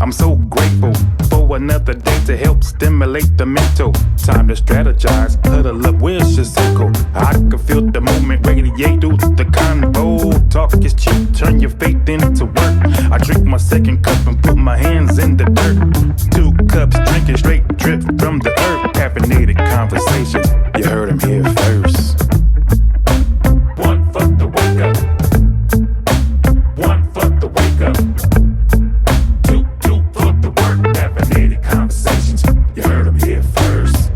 I'm so grateful for another day to help stimulate the mental. Time to strategize, huddle up, where's your circle? I can feel the moment radiate through the convo. Talk is cheap, turn your faith into work. I drink my second cup and put my hands in the dirt. 2 cups, drinking straight drip from the earth. Caffeinated conversations, you heard them here first. One for the wake up. One for the wake up. Two for the work. Caffeinated conversations, you heard them here first.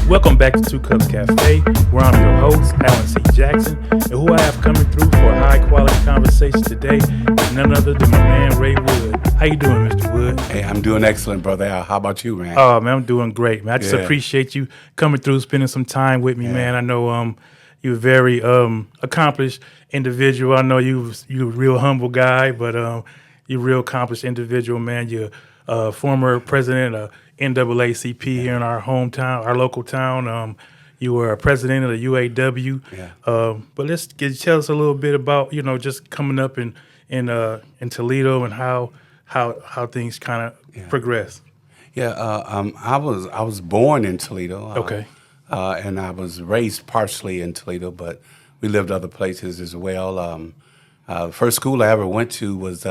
Welcome back to 2 Cups Cafe, where I'm your host, Alan C. Jackson, and who I have coming through for a high-quality conversation today is none other than my man, Ray Wood. How you doing, Mr. Wood? Hey, I'm doing excellent, brother. How about you, man? Oh, man, I'm doing great, man. I just appreciate you coming through, spending some time with me, man. I know you're a very accomplished individual. I know you're a real humble guy, but you're a real accomplished individual, man. You're former president of NAACP here in our hometown, our local town. You were a president of the UAW. But let's tell us a little bit about, just coming up in Toledo and how things kind of progress. I was born in Toledo. Okay. And I was raised partially in Toledo, but we lived other places as well. First school I ever went to was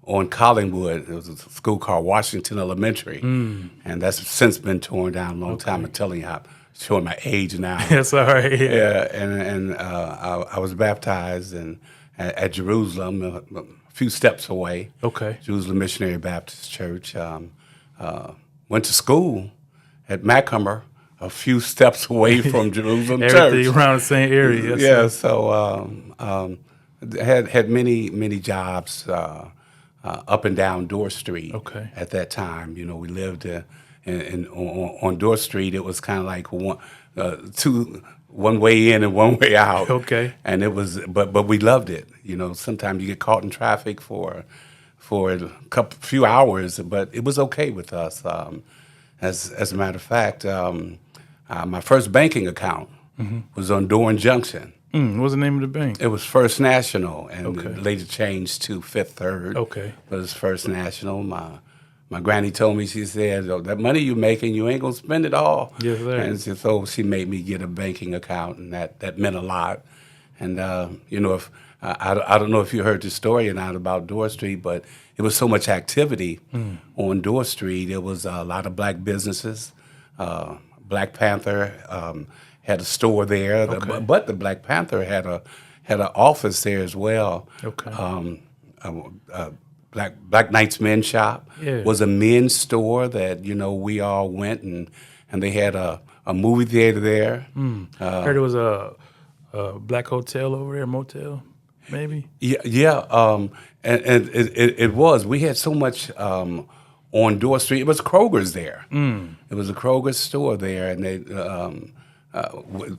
on Collingwood. It was a school called Washington Elementary, and that's since been torn down a long time. I'm telling you, I'm showing my age now. That's all right. And I was baptized at Jerusalem, a few steps away. Okay. Jerusalem Missionary Baptist Church. Went to school at Macomber, a few steps away from Jerusalem Church. Everything around the same area. So had many jobs up and down Dorr Street. Okay. At that time, we lived on Dorr Street. It was kind of like one way in and one way out. Okay. And it was, but we loved it. Sometimes you get caught in traffic for a few hours, but it was okay with us. As a matter of fact, my first banking account was on Dorn Junction. What was the name of the bank? It was First National, and later changed to Fifth Third. Okay. But it was First National. My granny told me, she said, that money you're making, you ain't going to spend it all. Yes, sir. And so she made me get a banking account, and that meant a lot. And, if I don't know if you heard the story or not about Dorr Street, but it was so much activity on Dorr Street. It was a lot of black businesses. Black Panther had a store there, but the Black Panther had an office there as well. Okay. Black Knights Men's Shop was a men's store that we all went and they had a movie theater there. I heard it was a black hotel over there, motel, maybe. And it was. We had so much on Dorr Street. It was Kroger's there. It was a Kroger's store there, and they. Of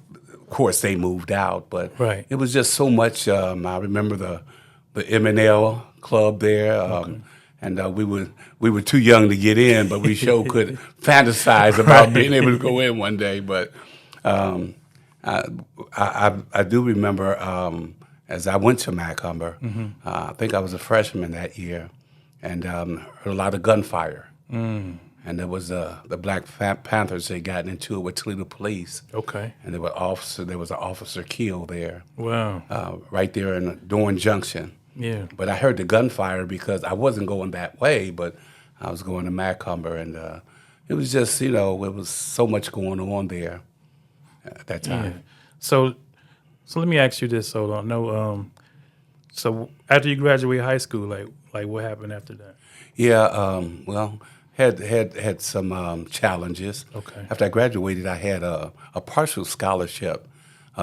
course, they moved out, but it was just so much. I remember the M&L club there, and we were too young to get in, but we sure could fantasize about being able to go in one day. But I do remember as I went to Macomber, I think I was a freshman that year, and heard a lot of gunfire. And there was the Black Panthers had gotten into it with Toledo police. Okay. And there was an officer killed there. Wow. Right there in Dorn Junction. Yeah. But I heard the gunfire because I wasn't going that way, but I was going to Macomber, and it was just, it was so much going on there at that time. Yeah. So let me ask you this, so I know. So after you graduated high school, like what happened after that? Yeah. Well. Had some challenges. Okay. After I graduated, I had a partial scholarship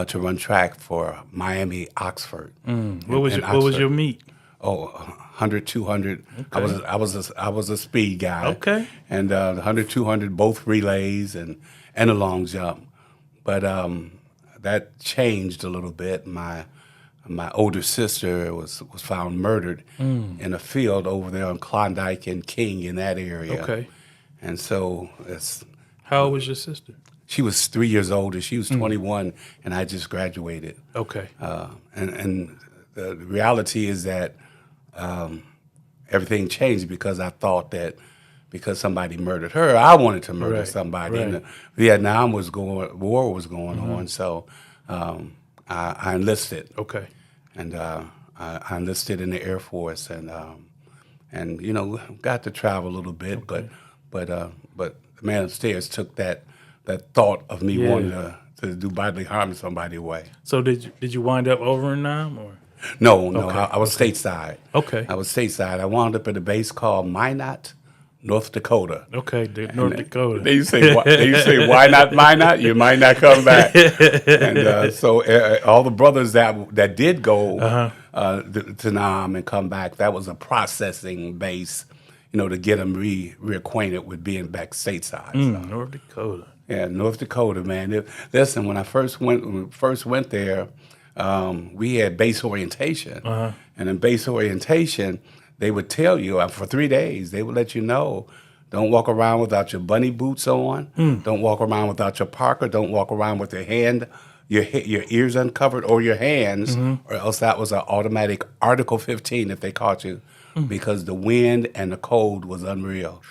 to run track for Miami, Oxford. What was your meet? 100, 200. Okay. I was a speed guy. Okay. And 100, 200, both relays and a long jump. But that changed a little bit. My older sister was found murdered in a field over there on Klondike and King in that area. Okay. And so How old was your sister? She was 3 years older. She was 21, and I just graduated. Okay. And the reality is that everything changed because I thought that because somebody murdered her, I wanted to murder Right, somebody. right. And the Vietnam war was going on, so I enlisted. Okay. And I enlisted in the Air Force, and got to travel a little bit, but the man upstairs took that thought of me Yeah. wanting to do bodily harm to somebody away. So did you wind up over in Nam or? No, Okay, I was stateside. Okay. I was stateside. I wound up at a base called Minot, North Dakota. Okay, North Dakota. They used to say, why not Minot? You might not come back. And so all the brothers that did go to Nam and come back, that was a processing base, to get them reacquainted with being back stateside. So. North Dakota. Yeah, North Dakota, man. Listen, when I first went there, we had base orientation, and in base orientation, they would tell you for 3 days. They would let you know, don't walk around without your bunny boots on. Don't walk around without your parka. Don't walk around with your ears uncovered or your hands, or else that was an automatic Article 15 if they caught you, because the wind and the cold was unreal.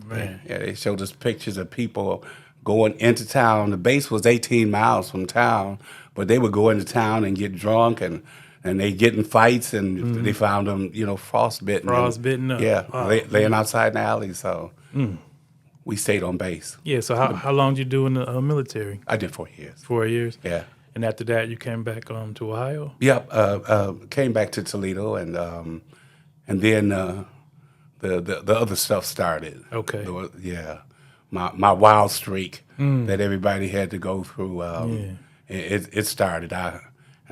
Man. Yeah, they showed us pictures of people going into town. The base was 18 miles from town, but they would go into town and get drunk, and they get in fights, and they found them, frostbitten. Frostbitten up. Yeah, Wow. laying outside in the alley. So we stayed on base. Yeah. So how long did you do in the military? I did 4 years. 4 years. Yeah. And after that, you came back to Ohio. Yep. Came back to Toledo, and then the other stuff started. Okay. Yeah. My wild streak that everybody had to go through. It started.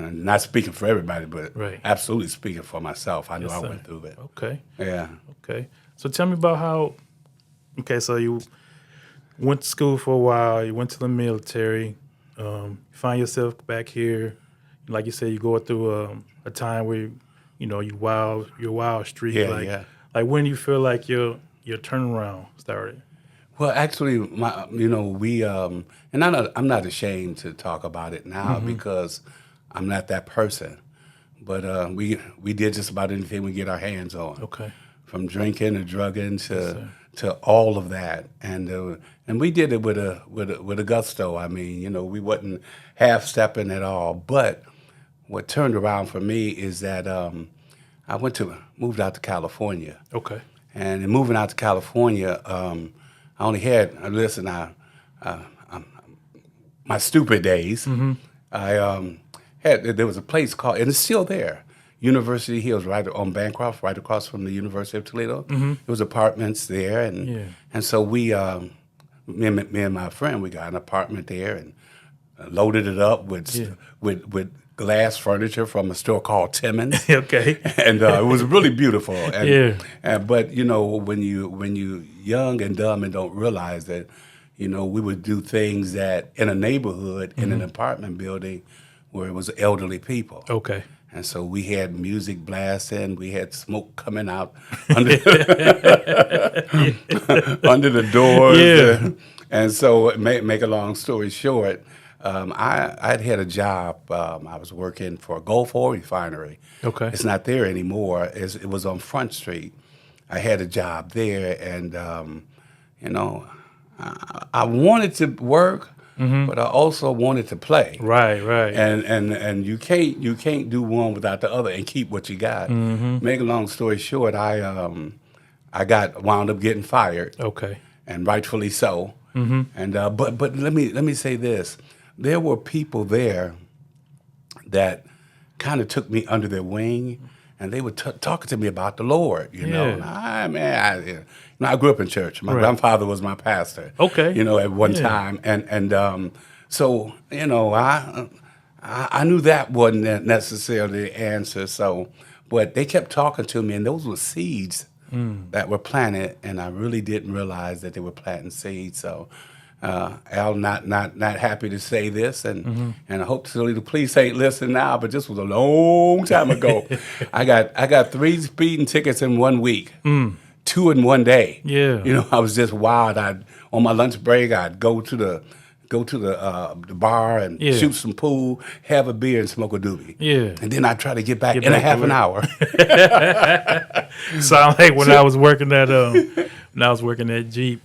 And not speaking for everybody, but Right. absolutely speaking for myself. I know Yes, I sir. went through it. Okay. Yeah. Okay. So tell me about how. Okay, so you went to school for a while. You went to the military. You find yourself back here. Like you said, you go through a time where your wild streak. Yeah, yeah. Like when do you feel like your turnaround started? Well, actually, we and I'm not ashamed to talk about it now because I'm not that person. But we did just about anything we get our hands on. Okay. From drinking and drugging to all of that, and we did it with a gusto. I mean, we wasn't half stepping at all. But what turned around for me is that I moved out to California. Okay. And in moving out to California, I only had my stupid days. There was a place called, and it's still there, University Hills, right on Bancroft, right across from the University of Toledo. There was apartments there, and so me and my friend, we got an apartment there and loaded it up with glass furniture from a store called Timmons. Okay. And it was really beautiful. Yeah. But when you young and dumb and don't realize that, we would do things that in a neighborhood, in an apartment building where it was elderly people. Okay. And so we had music blasting, we had smoke coming out under, under the doors. Yeah. And so make a long story short, I'd had a job. I was working for a Gulf oil refinery. Okay. It's not there anymore. It was on Front Street. I had a job there, and I wanted to work, but I also wanted to play. Right. Right. And you can't do one without the other and keep what you got. Make a long story short, I wound up getting fired. Okay. And rightfully so. And but let me say this: there were people there that kind of took me under their wing, and they were talking to me about the Lord. I grew up in church. My grandfather was my pastor. Okay. At one time, and so I knew that wasn't necessarily the answer. So, but they kept talking to me, and those were seeds that were planted, and I really didn't realize that they were planting seeds. So, Al, not happy to say this, and I hope the police ain't listening now, but this was a long time ago. I got 3 speeding tickets in 1 week, 2 in 1 day. Yeah. I was just wild. On my lunch break, I'd go to go to the bar and Yeah. shoot some pool, have a beer, and smoke a doobie. Yeah. And then I try to get back in a back to half an work. hour. Sound like when I was working at Jeep,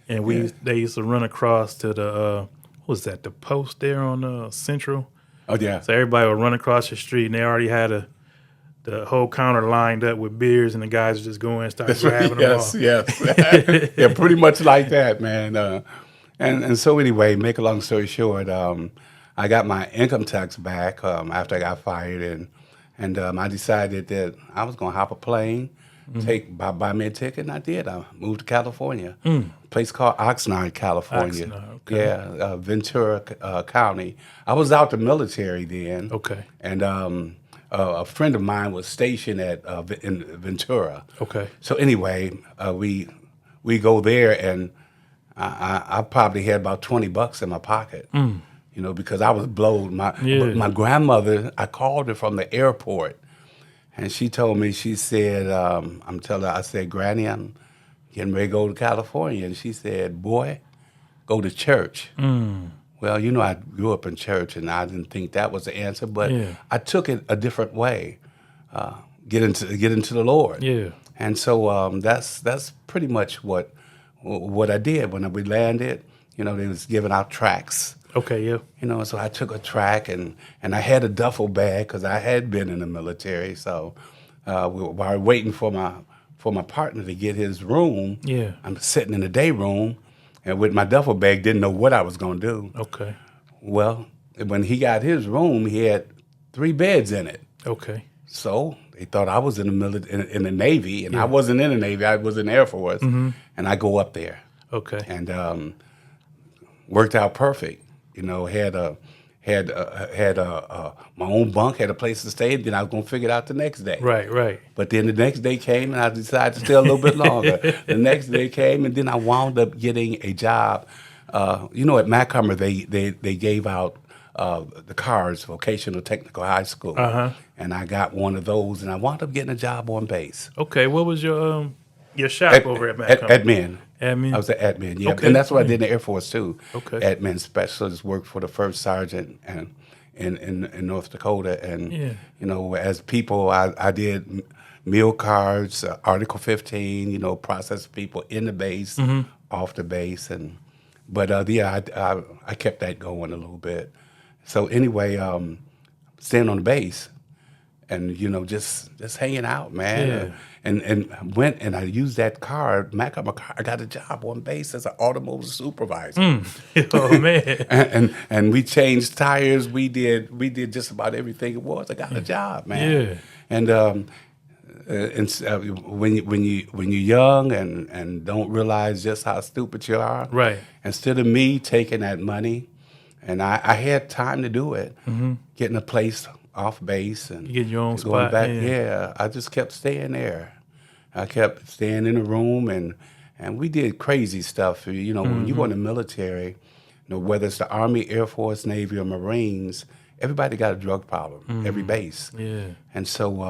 and they used to run across to the what was that, the post there on Central. Oh yeah. So everybody would run across the street, and they already had the whole counter lined up with beers, and the guys would just go in and start grabbing them all. Yes. Yeah, pretty much like that, man. And so anyway, make a long story short, I got my income tax back after I got fired, and I decided that I was going to hop a plane, buy me a ticket, and I did. I moved to California, a place called Oxnard, California. Oxnard, okay. Yeah, Ventura County. I was out the military then. Okay. And a friend of mine was stationed in Ventura. Okay. So anyway, we go there, and I probably had about $20 in my pocket, because I was blowed. My grandmother, I called her from the airport, and she told me, she said, I said, Granny, I'm getting ready to go to California. And she said, boy, go to church. Well, I grew up in church, and I didn't think that was the answer, but I took it a different way. Get into the Lord. Yeah. And so that's pretty much what I did when we landed. They was giving out tracts. Okay. Yeah. So I took a tract, and I had a duffel bag because I had been in the military. So while waiting for my partner to get his room, I'm sitting in the day room, and with my duffel bag, didn't know what I was going to do. Okay. Well, when he got his room, he had 3 beds in it. Okay. So they thought I was in the Navy, and I wasn't in the Navy. I was in the Air Force, and I go up there. Okay. And worked out perfect. Had my own bunk, had a place to stay. Then I was gonna figure it out the next day. Right. But then the next day came, and I decided to stay a little bit longer. The next day came, and then I wound up getting a job. At Macomber, they gave out the cards, vocational technical high school, and I got one of those, and I wound up getting a job on base. Okay. What was your shop over at Macomber? Admin. Admin. I was an admin, yeah. Okay. And that's what I did in the Air Force, too. Okay. Admin specialist, worked for the first sergeant and in North Dakota. And, as people, I did meal cards, Article 15, process people in the base, off the base. But I kept that going a little bit. So anyway, staying on the base and, just hanging out, man. Yeah. And went and I used that card, Macomber card. I got a job on base as an automobile supervisor. Oh man! and we changed tires. We did just about everything it was. I got a job, man. Yeah. And when you're young and don't realize just how stupid you are, Right. Instead of me taking that money, and I had time to do it, getting a place off base and You get your own going spot. back. Yeah, I just kept staying there. I kept staying in the room, and we did crazy stuff. When you go in the military, whether it's the Army, Air Force, Navy, or Marines, everybody got a drug problem, every base. Yeah. And so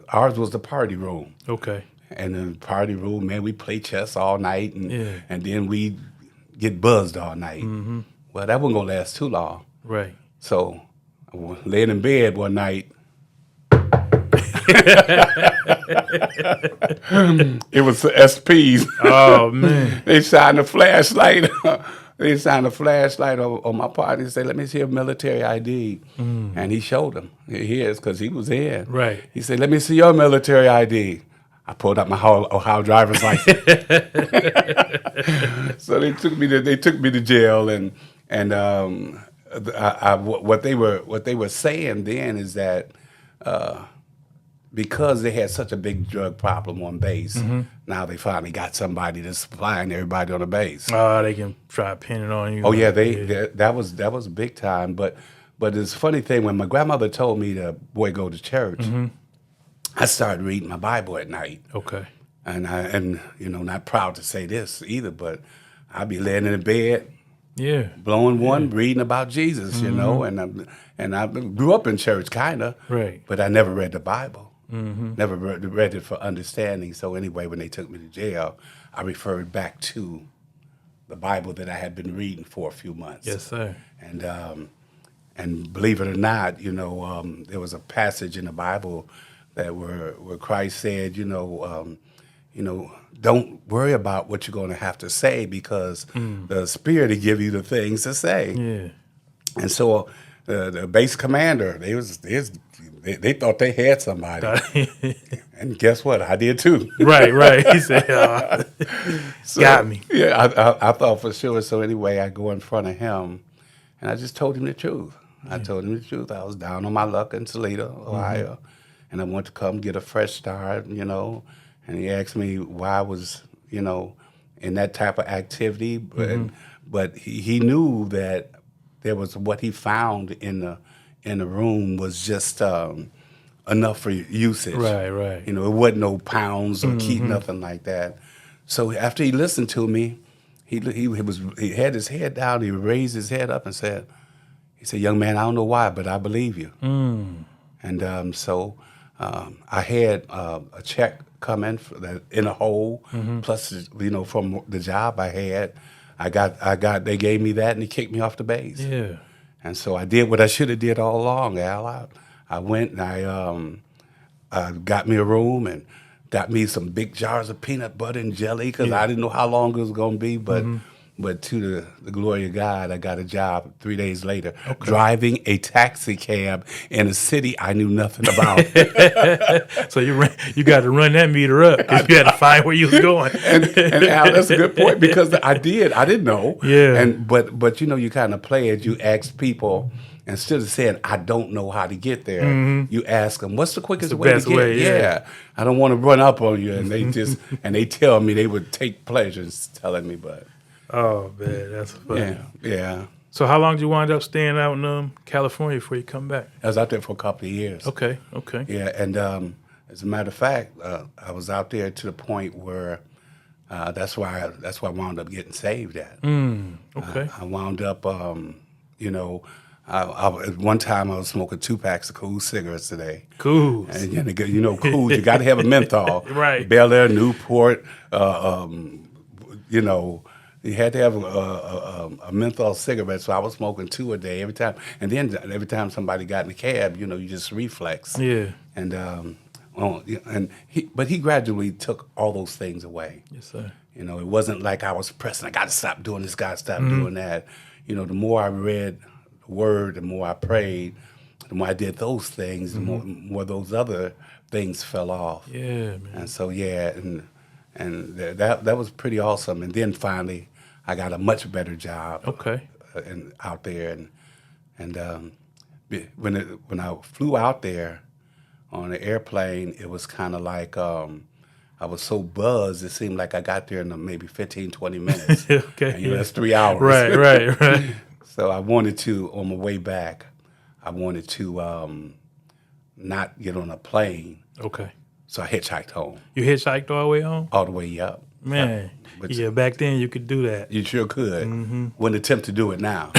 ours was the party room. Okay. And in the party room, man, we play chess all night, Yeah. and then we get buzzed all night. Well, that wasn't going to last too long. Right. So I was laying in bed one night. It was the SPs. Oh man. They shined a flashlight. They shined a flashlight on my partner and said, "Let me see your military ID." And he showed him. He is, because he was in. Right. He said, "Let me see your military ID." I pulled out my Ohio driver's license. So they took me to jail, and what they were saying then is that because they had such a big drug problem on base, now they finally got somebody that's supplying everybody on the base. Oh, they can try to pin it on you. Oh yeah, that was big time. But it's a funny thing, when my grandmother told me to go to church, I started reading my Bible at night. Okay. And not proud to say this either, but I'd be laying in the bed, Yeah. blowing one, reading about Jesus, and I grew up in church, kind of, Right. but I never read the Bible. Never read it for understanding. So anyway, when they took me to jail, I referred back to the Bible that I had been reading for a few months. Yes, sir. And believe it or not, there was a passage in the Bible that where Christ said, don't worry about what you're going to have to say because the Spirit will give you the things to say. Yeah. And so the base commander, they thought they had somebody. And guess what? I did too. Right. He said, got me. Yeah, I thought for sure. So anyway, I go in front of him, and I just told him the truth. I told him the truth. I was down on my luck in Toledo, Ohio, and I wanted to come get a fresh start, And he asked me why I was, in that type of activity. But he knew that there was what he found in the room was just enough for usage. Right. It wasn't no pounds or key, nothing like that. So after he listened to me, he had his head down. He raised his head up and said, "Young man, I don't know why, but I believe you." And so I had a check come in in a hole, plus from the job I had, they gave me that and they kicked me off the base. Yeah. And so I did what I should have did all along, Al. I went and I got me a room and got me some big jars of peanut butter and jelly because I didn't know how long it was going to be. But to the glory of God, I got a job 3 days later driving a taxi cab in a city I knew nothing about. So you got to run that meter up because you had to find where you was going. and Al, that's a good point because I didn't know. Yeah. But you kind of play it. You ask people. Instead of saying, I don't know how to get there, you ask them, what's the quickest way to get there? Yeah. I don't want to run up on you. And they tell me they would take pleasure in telling me, but. Oh, man, that's funny. Yeah. So how long did you wind up staying out in California before you come back? I was out there for a couple of years. Okay. Yeah, and as a matter of fact, I was out there to the point where that's why I wound up getting saved at. Okay. I wound up, at one time I was smoking 2 packs of Cool cigarettes a day. Cool. And Cool, you got to have a menthol. Right. Bel Air, Newport, you had to have a menthol cigarette, so I was smoking 2 a day every time. And then every time somebody got in the cab, you just reflex. Yeah. And but he gradually took all those things away. Yes, sir. It wasn't like I was pressing. I got to stop doing this. Got to stop doing that. The more I read the Word, the more I prayed, the more I did those things, the more those other things fell off. Yeah, man. And so and that was pretty awesome. And then finally, I got a much better job. Okay. Out there, and when I flew out there on the airplane, it was kind of like I was so buzzed. It seemed like I got there in maybe 15, 20 minutes. Okay. And, that's 3 hours. Right. So I wanted to, on my way back, not get on a plane. Okay. So I hitchhiked home. You hitchhiked all the way home? All the way up. Man, back then you could do that. You sure could. Wouldn't attempt to do it now.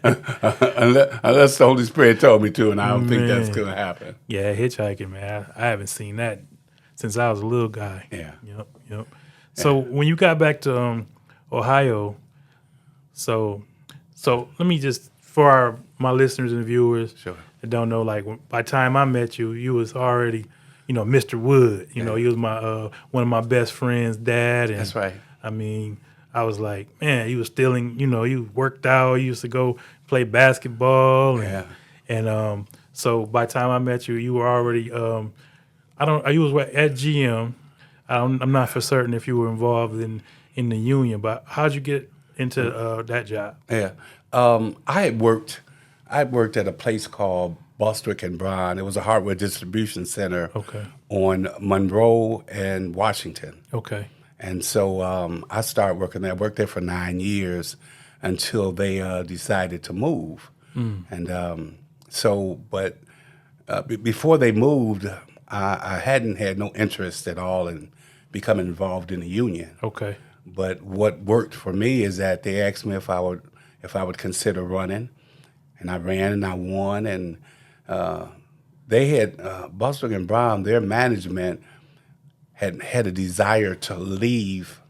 Unless the Holy Spirit told me to, and I don't think that's going to happen. Yeah, hitchhiking, man. I haven't seen that since I was a little guy. Yeah. Yep. So when you got back to Ohio, so let me just, for my listeners and viewers that don't know, like by the time I met you, you was already Mr. Wood, he was my one of my best friend's dad. And, that's right. I mean, I was like, man, he was stealing, you worked out, you used to go play basketball. And so by the time I met you, you were already, you was at GM. I'm not for certain if you were involved in the union, but how'd you get into that job? Yeah. I had worked at a place called Bostwick and Brown. It was a hardware distribution center on Monroe and Washington. Okay. And so I started working there. I worked there for 9 years until they decided to move. And but before they moved, I hadn't had no interest at all in becoming involved in the union. Okay. But what worked for me is that they asked me if I would consider running, and I ran and I won. And they had Bostwick and Brown, their management had a desire to leave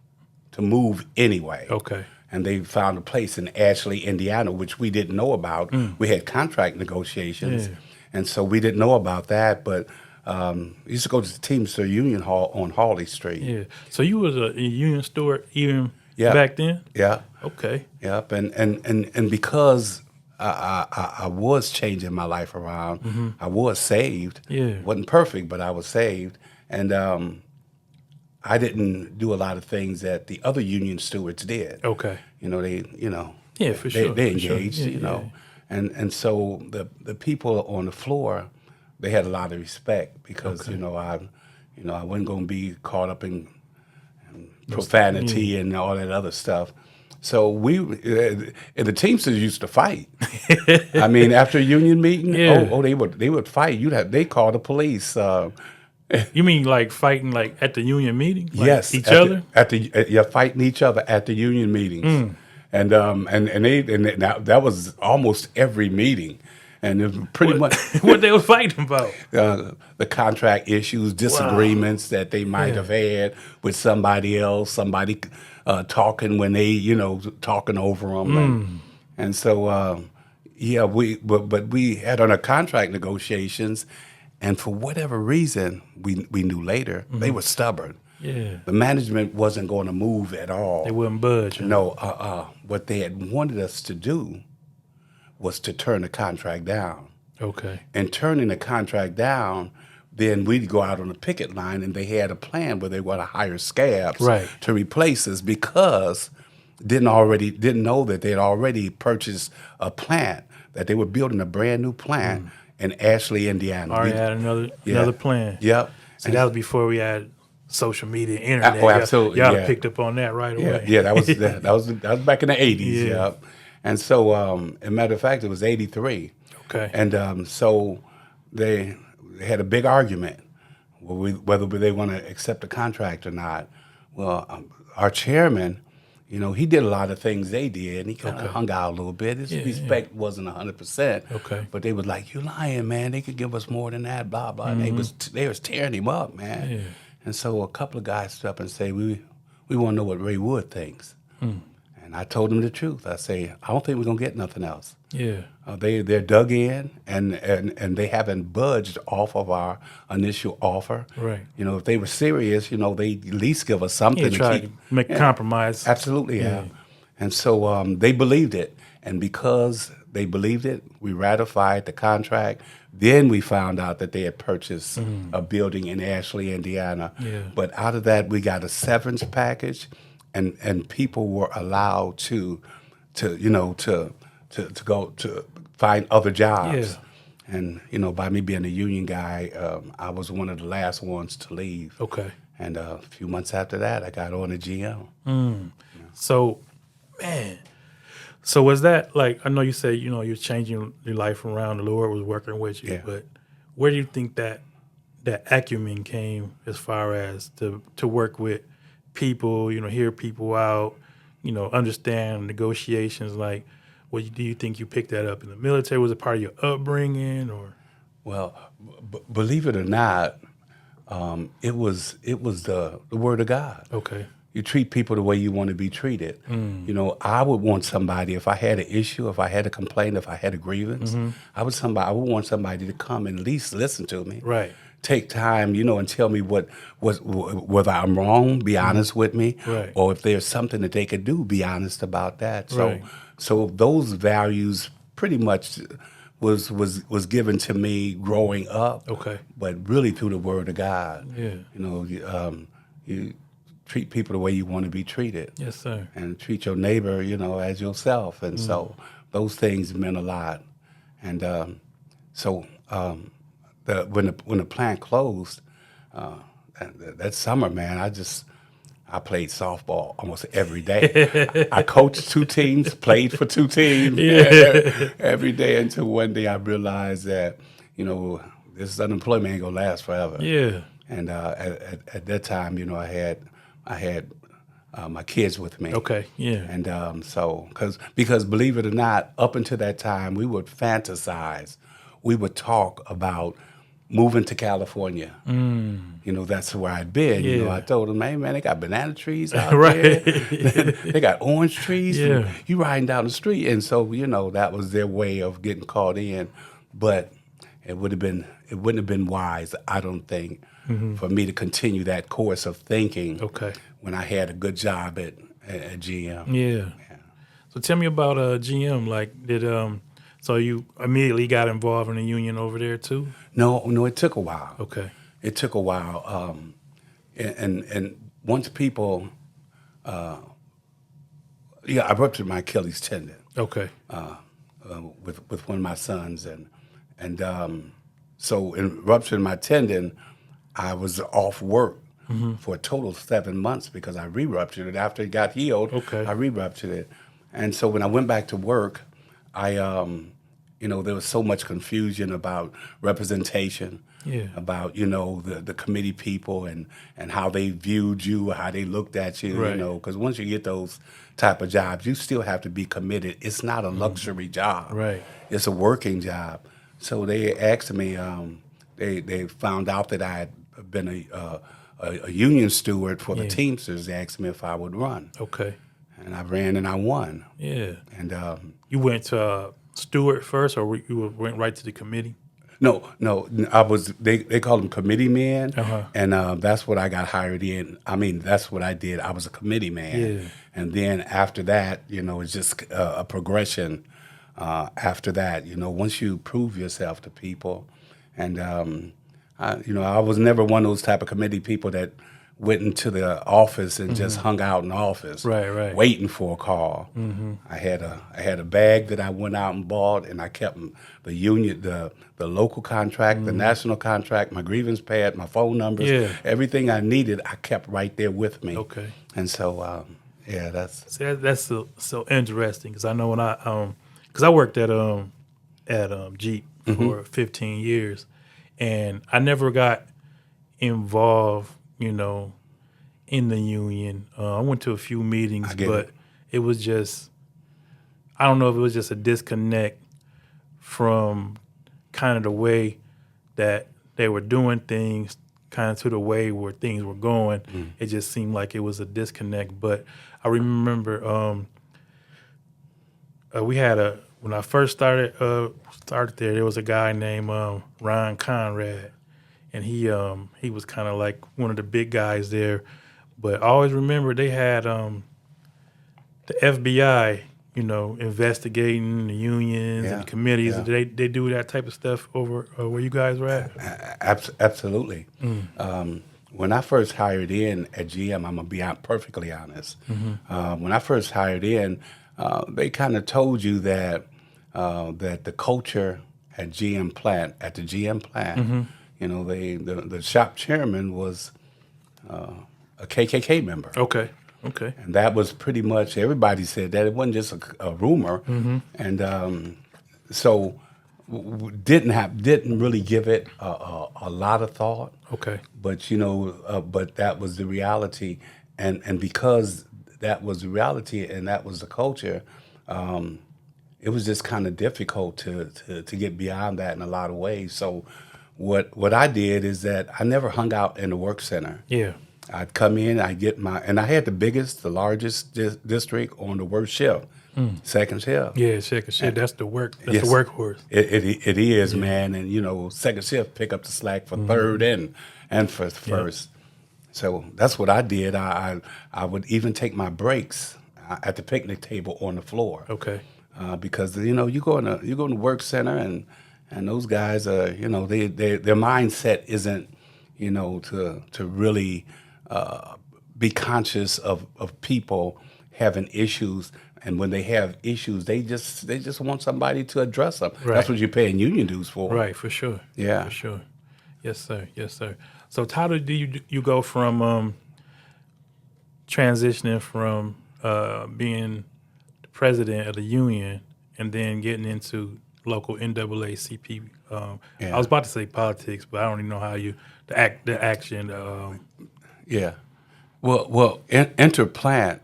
to move anyway. Okay. And they found a place in Ashley, Indiana, which we didn't know about. We had contract negotiations, and so we didn't know about that. But we used to go to the Teamster Union Hall on Hawley Street. Yeah. So you was a union steward even Yeah. back then? Yeah. Okay. Yep. And because I was changing my life around, I was saved. Yeah. Wasn't perfect, but I was saved. And I didn't do a lot of things that the other union stewards did. Okay. They For sure. they for sure. engaged, Yeah, and so the people on the floor, they had a lot of respect because Okay. I wasn't going to be caught up in profanity and all that other stuff. So and the Teamsters used to fight. I mean, after a union meeting, Yeah. they would fight. They call the police. You mean like fighting like at the union meeting? Like Yes, each other? you're fighting each other at the union meetings, and that was almost every meeting, and it was pretty much What they were fighting about? the contract issues, disagreements that they might have had with somebody else, somebody talking when they talking over them, and so but we had on our contract negotiations. And for whatever reason, we knew later, they were stubborn. Yeah. The management wasn't going to move at all. They wouldn't budge. No, what they had wanted us to do was to turn the contract down. Okay. And turning the contract down, then we'd go out on the picket line, and they had a plan where they were going to hire scabs Right. to replace us because didn't know that they had already purchased a plant, that they were building a brand new plant in Ashley, Indiana. Already had another plan. Yep. See, that was before we had social media, internet. Oh, absolutely, Y'all yeah. picked up on that right Yeah, away. yeah, that was back in the 80s. Yeah. Yeah. And so, as a matter of fact, it was 83. Okay. And so they had a big argument whether they want to accept the contract or not. Well, our chairman, he did a lot of things they did, and he kind of hung out a little bit. His respect wasn't 100%. Okay. But they was like, "You lying, man? They could give us more than that." Blah blah. And they was tearing him up, man. Yeah. And so a couple of guys stood up and say, "We want to know what Ray Wood thinks." And I told him the truth. I say, "I don't think we're gonna get nothing else." Yeah. They're dug in, and they haven't budged off of our initial offer. Right. If they were serious, they at least give us something Yeah, to try keep. to make a compromise. Absolutely, yeah. And so they believed it, and because they believed it, we ratified the contract. Then we found out that they had purchased a building in Ashley, Indiana. Yeah. But out of that, we got a severance package, and people were allowed to go to find other jobs. Yeah. And by me being a union guy, I was one of the last ones to leave. Okay. And a few months after that, I got on a GM. So, man. So was that like, I know you said, you're changing your life around, the Lord was working with you, Yeah. but where do you think that acumen came as far as to work with people, hear people out, understand negotiations? Like, do you think you picked that up in the military? Was it part of your upbringing, or? Well, believe it or not, it was the word of God. Okay. You treat people the way you want to be treated. I would want somebody, if I had an issue, if I had a complaint, if I had a grievance, I would want somebody to come and at least listen to me. Right. Take time, and tell me whether I'm wrong, be honest with me, Right. or if there's something that they could do, be honest about that. Right. So those values pretty much was given to me growing up. Okay. But really through the Word of God. Yeah. You treat people the way you want to be treated. Yes, sir. And treat your neighbor, as yourself. And so those things meant a lot. And when the plant closed, that summer, man, I played softball almost every day. I coached 2 teams, played for 2 teams every day until one day I realized that, this unemployment ain't gonna last forever. Yeah. And at that time, I had my kids with me. Okay. Yeah. And because believe it or not, up until that time, we would fantasize. We would talk about moving to California. You know, that's where I'd been. You know, Yeah. I told them, hey, man, they got banana trees out Right. there. They got orange trees. Yeah. You riding down the street. And so, you know, that was their way of getting caught in. But it wouldn't have been wise, I don't think, for me to continue that course of thinking Okay. when I had a good job at GM. Yeah. So tell me about GM. Like, so you immediately got involved in the union over there too? No, it took a while. Okay. It took a while. And once people, I ruptured my Achilles tendon Okay. with one of my sons, and so in rupturing my tendon, I was off work for a total of 7 months because I re-ruptured it. After it got healed, Okay. I re-ruptured it. And so when I went back to work, there was so much confusion about representation, Yeah. about, the committee people and how they viewed you, how they looked at you, Right. because once you get those type of jobs, you still have to be committed. It's not a luxury job. Right. It's a working job. So they asked me, they found out that I had been a union steward for the Yeah. Teamsters. They asked me if I would run. Okay. And I ran and I won. Yeah. And You went to Stewart first, or you went right to the committee? no, I was. They called them committee men, Uh-huh. and that's what I got hired in. I mean, that's what I did. I was a committee man, Yeah. and then after that, it's just a progression. After that, once you prove yourself to people, and I was never one of those type of committee people that went into the office and just hung out in the office, Right. waiting for a call. I had a bag that I went out and bought, and I kept the union, the local contract, the national contract, my grievance pad, my phone numbers, Yeah. everything I needed, I kept right there with me. Okay. And so, that's See, that's so interesting because I know when because I worked at Jeep for 15 years, and I never got involved, in the union. I went to a few meetings, I get but it was just, I don't know if it was just a disconnect from kind of the way that they were doing things, kind of to the way where things were going. It just seemed like it was a disconnect. But I remember we had when I first started there was a guy named Ron Conrad, and he was kind of like one of the big guys there. But I always remember they had the FBI, investigating the unions and committees. yeah. Did they do that type of stuff over where you guys were at? Absolutely. When I first hired in at GM, I'm gonna be perfectly honest. When I first hired in, they kind of told you that the culture at the GM plant, the shop chairman was a KKK member. Okay. And that was pretty much, everybody said that. It wasn't just a rumor. And so didn't really give it a lot of thought. Okay. But, but that was the reality. And because that was the reality and that was the culture, it was just kind of difficult to get beyond that in a lot of ways. So what I did is that I never hung out in the work center. Yeah. I'd come in, and I had the largest district on the worst shift, second shift. Yeah, second shift. That's the work. That's Yes. the workhorse. It is, man. And, second shift pick up the slack for third and for first. So that's what I did. I would even take my breaks at the picnic table on the floor. Okay. Because, you go in the work center and those guys are, their mindset isn't, to really be conscious of people having issues, and when they have issues, they just want somebody to address them. Right. That's what you're paying union dues for. Right, for sure. Yeah. For sure. Yes, sir. Yes, sir. So how did you go from transitioning from being the president of the union and then getting into local NAACP? I was about to say politics, but I don't even know how the action. Yeah. Well, interplant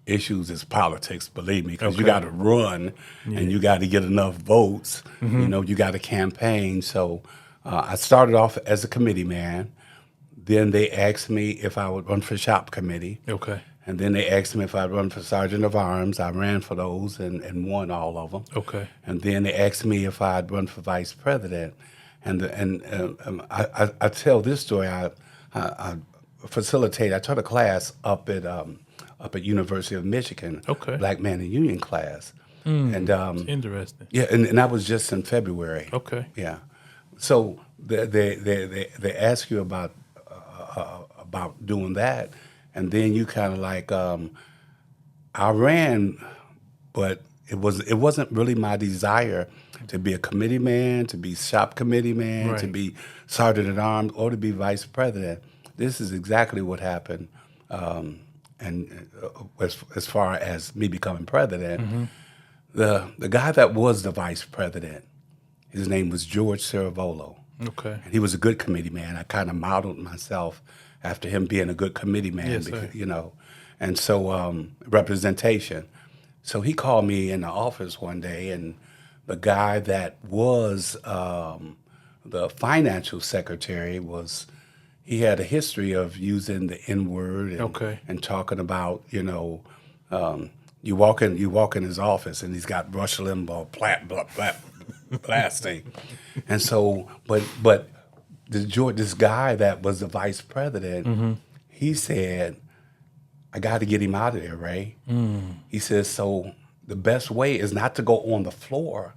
issues is politics, believe me, because you got to run and you got to get enough votes. You got to campaign. So I started off as a committee man. Then they asked me if I would run for shop committee. Okay. And then they asked me if I'd run for sergeant of arms. I ran for those and won all of them. Okay. And then they asked me if I'd run for vice president. I tell this story. I facilitate. I taught a class up at University of Michigan. Okay. Black Man in Union class. And Interesting. yeah, and that was just in February. Okay. Yeah. So they ask you about doing that, and then you kind of like I ran, but it wasn't really my desire to be a committee man, to be shop committee man, Right. to be sergeant at arms, or to be vice president. This is exactly what happened, and as far as me becoming president, the guy that was the vice president, his name was George Cerevolo. Okay. And he was a good committee man. I kind of modeled myself after him being a good committee man, Yes, sir. because, you know. And so representation. So he called me in the office one day, and the guy that was the financial secretary he had a history of using the N-word and, Okay. and talking about, you walk in his office and he's got Rush Limbaugh blasting. And so, but this guy that was the vice president, he said, I got to get him out of there, Ray. He says, so the best way is not to go on the floor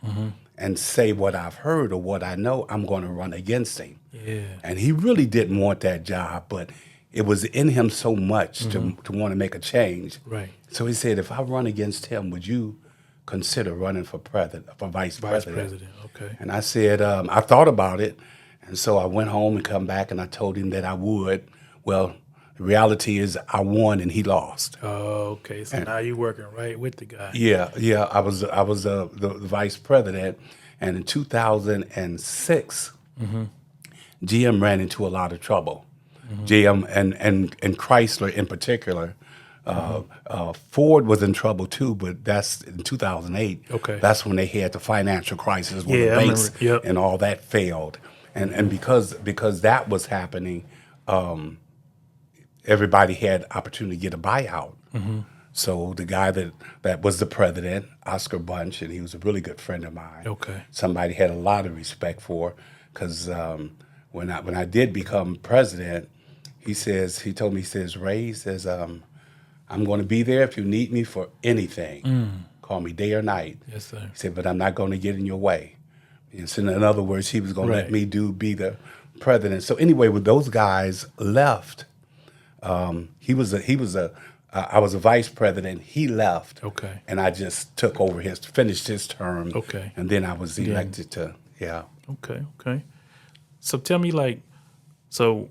and say what I've heard or what I know. I'm going to run against him. Yeah. And he really didn't want that job, but it was in him so much to want to make a change. Right. So he said, if I run against him, would you consider running for vice president? President. Okay. And I said, I thought about it. And so I went home and come back and I told him that I would. Well, the reality is I won and he lost. Oh, okay. So now you're working right with the guy. Yeah. I was the vice president. And in 2006, GM ran into a lot of trouble. GM and Chrysler in particular. Ford was in trouble too, but that's in 2008. Okay. That's when they had the financial crisis when Yeah, the I banks remember. Yep. and all that failed. And because that was happening, everybody had opportunity to get a buyout. So the guy that was the president, Oscar Bunch, and he was a really good friend of mine. Okay. Somebody had a lot of respect for, because when I did become president, he told me, Ray, I'm going to be there if you need me for anything. Call me day or night. Yes, sir. He said, but I'm not going to get in your way. And so in other words, he was going to let me be the president. So anyway, when those guys left, I was a vice president. He left. Okay. And I just took over finished his term. Okay. And then I was elected to. Okay. So tell me, so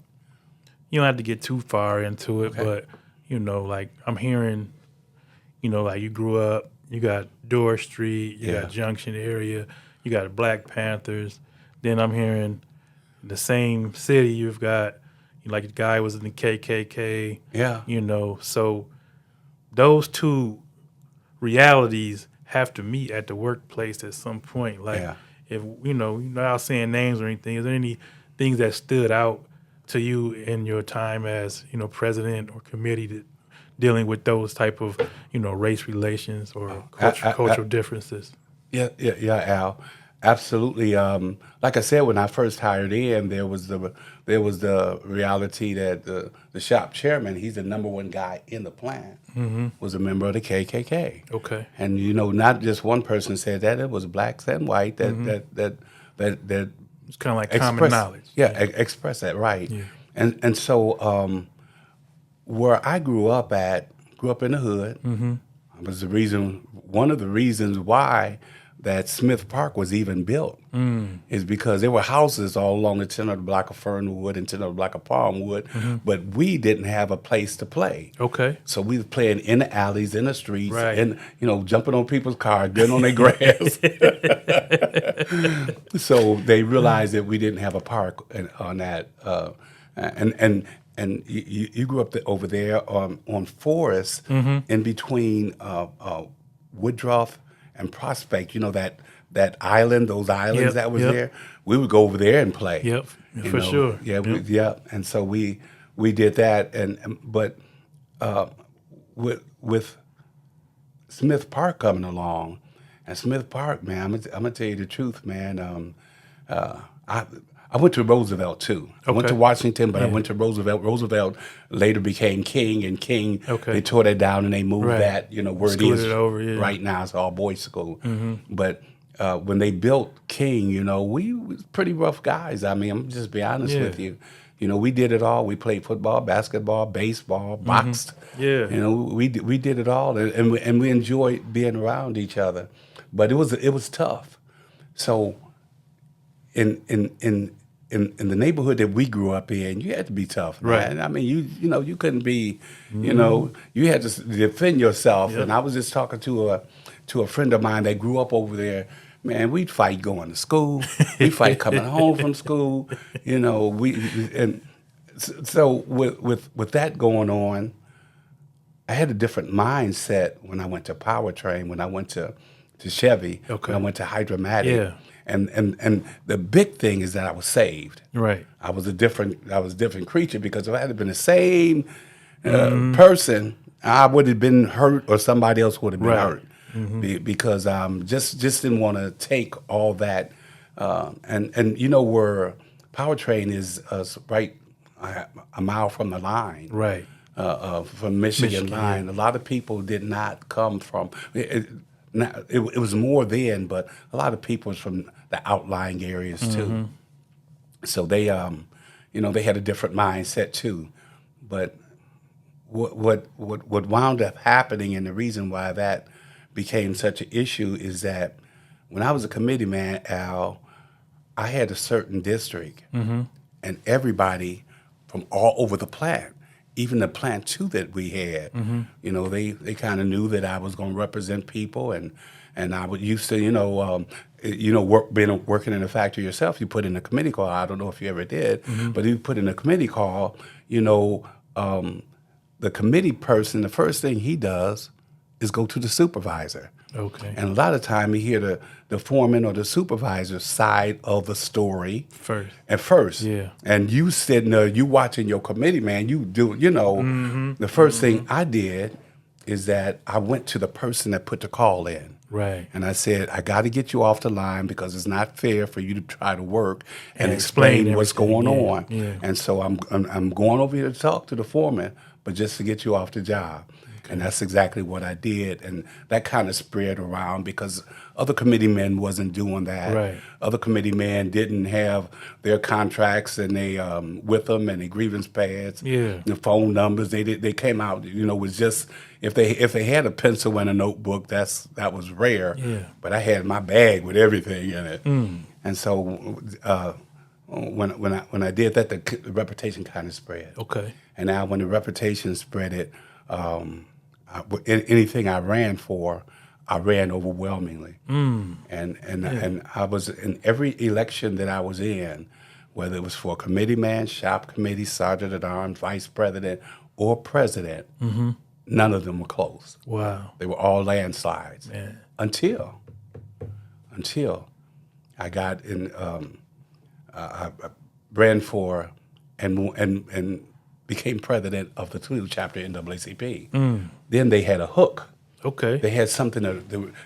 you don't have to get too far into it, but, I'm hearing, you grew up, you got Door Street, you got Junction area, you got Black Panthers. Then I'm hearing the same city you've got, the guy was in the KKK. Yeah. So those two realities have to meet at the workplace at some point. If, without saying names or anything, is there any things that stood out to you in your time as, president or committee dealing with those type of, race relations or cultural differences? Yeah, Al. Absolutely. Like I said, when I first hired in, there was the reality that the shop chairman, he's the number one guy in the plant, was a member of the KKK. Okay. And not just one person said that; it was blacks and white that It's kind of like common knowledge. Express that, right. Yeah. And so where I grew up in the hood, was one of the reasons why that Smith Park was even built is because there were houses all along the 10 of the block of Fernwood and 10 of the block of Palmwood, but we didn't have a place to play. Okay. So we was playing in the alleys, in the streets, Right. and jumping on people's cars, getting on their grass. So they realized that we didn't have a park on that, and you grew up over there on Forest, in between Woodruff and Prospect. that island, those islands Yep, that was yep. there, we would go over there and play. Yep, You for know, sure. Yeah, Yep. and so we did that, but with Smith Park coming along, and Smith Park, man, I'm gonna tell you the truth, man. I went to Roosevelt too. I went Okay. to Washington, but I Yeah. went to Roosevelt. Roosevelt later became King, and King, Okay. they tore that down and they moved Right. that, where it Scooted is it over, yeah. right now. It's all boys school. But when they built King, we was pretty rough guys. I mean, I'm just be honest Yeah. with you. We did it all. We played football, basketball, baseball, boxed. Yeah. We did it all, and we enjoyed being around each other. But it was tough. So in the neighborhood that we grew up in, you had to be tough, man. Right. I mean, you couldn't be, you had to defend yourself. Yep. And I was just talking to a friend of mine that grew up over there. Man, we'd fight going to school. We'd fight coming home from school. So with that going on, I had a different mindset when I went to Powertrain, when I went to Chevy, Okay. when I went to Hydromatic. Yeah. And the big thing is that I was saved. Right. I was a different creature, because if I had been the same person, I would have been hurt, or somebody else would have been Right. hurt. Because just didn't want to take all that, and where Powertrain is right a mile from the line, Right. from Michigan line. A lot of people did not come from. It was more then, but a lot of people was from the outlying areas too. So they had a different mindset too. But what wound up happening, and the reason why that became such an issue, is that when I was a committee man, Al, I had a certain district, and everybody from all over the plant, even the plant two that we had, they kind of knew that I was going to represent people, and I would used to, working in a factory yourself, you put in a committee call. I don't know if you ever did, but you put in a committee call. The committee person, the first thing he does is go to the supervisor. Okay. And a lot of time you hear the foreman or the supervisor's side of the story first. Yeah. And you sitting there, you watching your committee, man, you do, the first thing I did is that I went to the person that put the call in. Right. And I said, I got to get you off the line, because it's not fair for you to try to work and explain explain what's everything. going Yeah, on. yeah. And so I'm going over here to talk to the foreman, but just to get you off the job. And that's exactly what I did. And that kind of spread around, because other committee men wasn't doing that. Right. Other committee men didn't have their contracts and they with them, and their grievance pads, Yeah. the phone numbers. They came out, was just, if they had a pencil and a notebook, that was rare. Yeah. But I had my bag with everything in it. And so when I did that, the reputation kind of spread. Okay. And now when the reputation spread it, anything I ran for, I ran overwhelmingly. And I was in every election that I was in, whether it was for a committee man, shop committee, sergeant at arms, vice president, or president, none of them were close. Wow. They were all landslides. Man. Until I got in, I ran for and became president of the Toledo chapter NAACP. Then they had a hook. Okay. They had something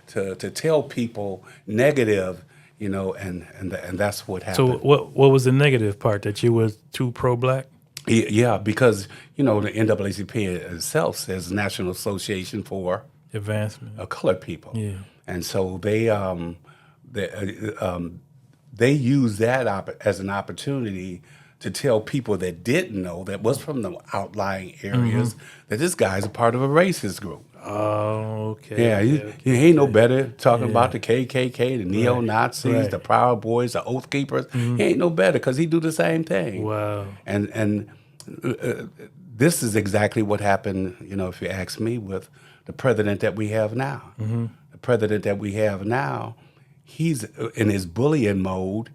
to tell people negative, and that's what So happened. what was the negative part, that you were too pro-black? Yeah, because the NAACP itself says National Association for Advancement. Colored People. Yeah. And so they use that as an opportunity to tell people that didn't know, that was from the outlying areas, that this guy's a part of a racist group. Oh, okay. Yeah, he ain't no better talking about the KKK, the neo-Nazis, Right. the Proud Boys, the Oath Keepers. He ain't no better, because he do the same thing. Wow. And this is exactly what happened, if you ask me, with the president that we have now. The president that we have now, he's in his bullying mode.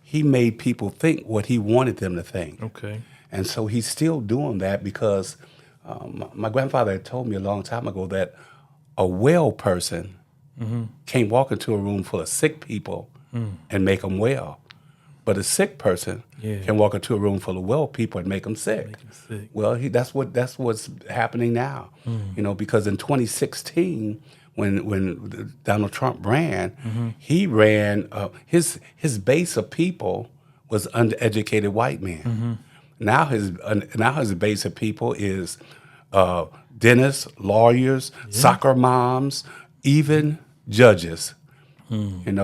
He made people think what he wanted them to think. Okay. And so he's still doing that, because my grandfather had told me a long time ago that a well person can't walk into a room full of sick people and make them well. But a sick person can walk into a room full of well people and make them sick. Well, that's what's happening now. Because in 2016, when Donald Trump ran, he ran his base of people was undereducated white men. Now his base of people is dentists, lawyers, soccer moms, even judges.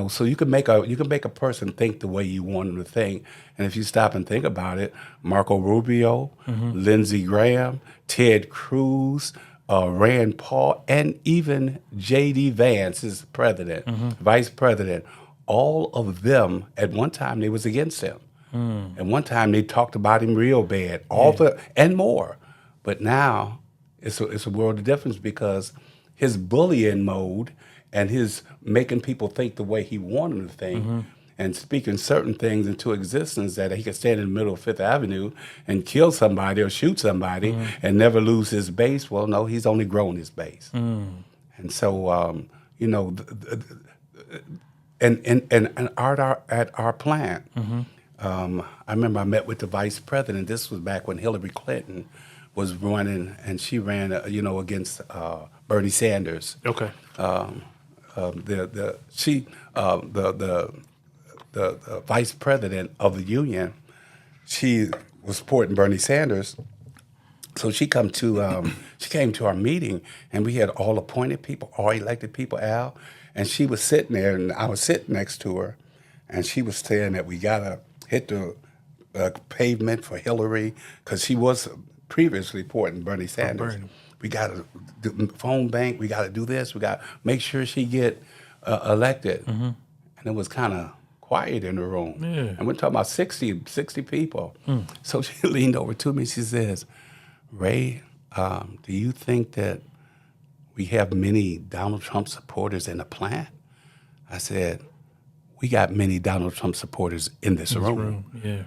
So you can make a person think the way you want them to think. And if you stop and think about it, Marco Rubio, Lindsey Graham, Ted Cruz, Rand Paul, and even J.D. Vance, his president, vice president, all of them at one time they was against him. At one time they talked about him real bad, and more. But now it's a world of difference because his bullying mode and his making people think the way he wanted them to think and speaking certain things into existence that he could stand in the middle of Fifth Avenue and kill somebody or shoot somebody and never lose his base. Well, no, he's only grown his base. And so, and at our plant, I remember I met with the vice president. This was back when Hillary Clinton was running, and she ran, against Bernie Sanders. Okay. The vice president of the union, she was supporting Bernie Sanders. So she came to our meeting, and we had all appointed people, all elected people, Al, and she was sitting there, and I was sitting next to her, and she was saying that we gotta hit the pavement for Hillary because she was previously supporting Bernie Sanders. We got to do phone bank. We got to do this. We got to make sure she get elected. And it was kind of quiet in the room. Yeah. And we're talking about 60 people. So she leaned over to me. She says, Ray, do you think that we have many Donald Trump supporters in the plant? I said, we got many Donald Trump supporters in this room. Yeah.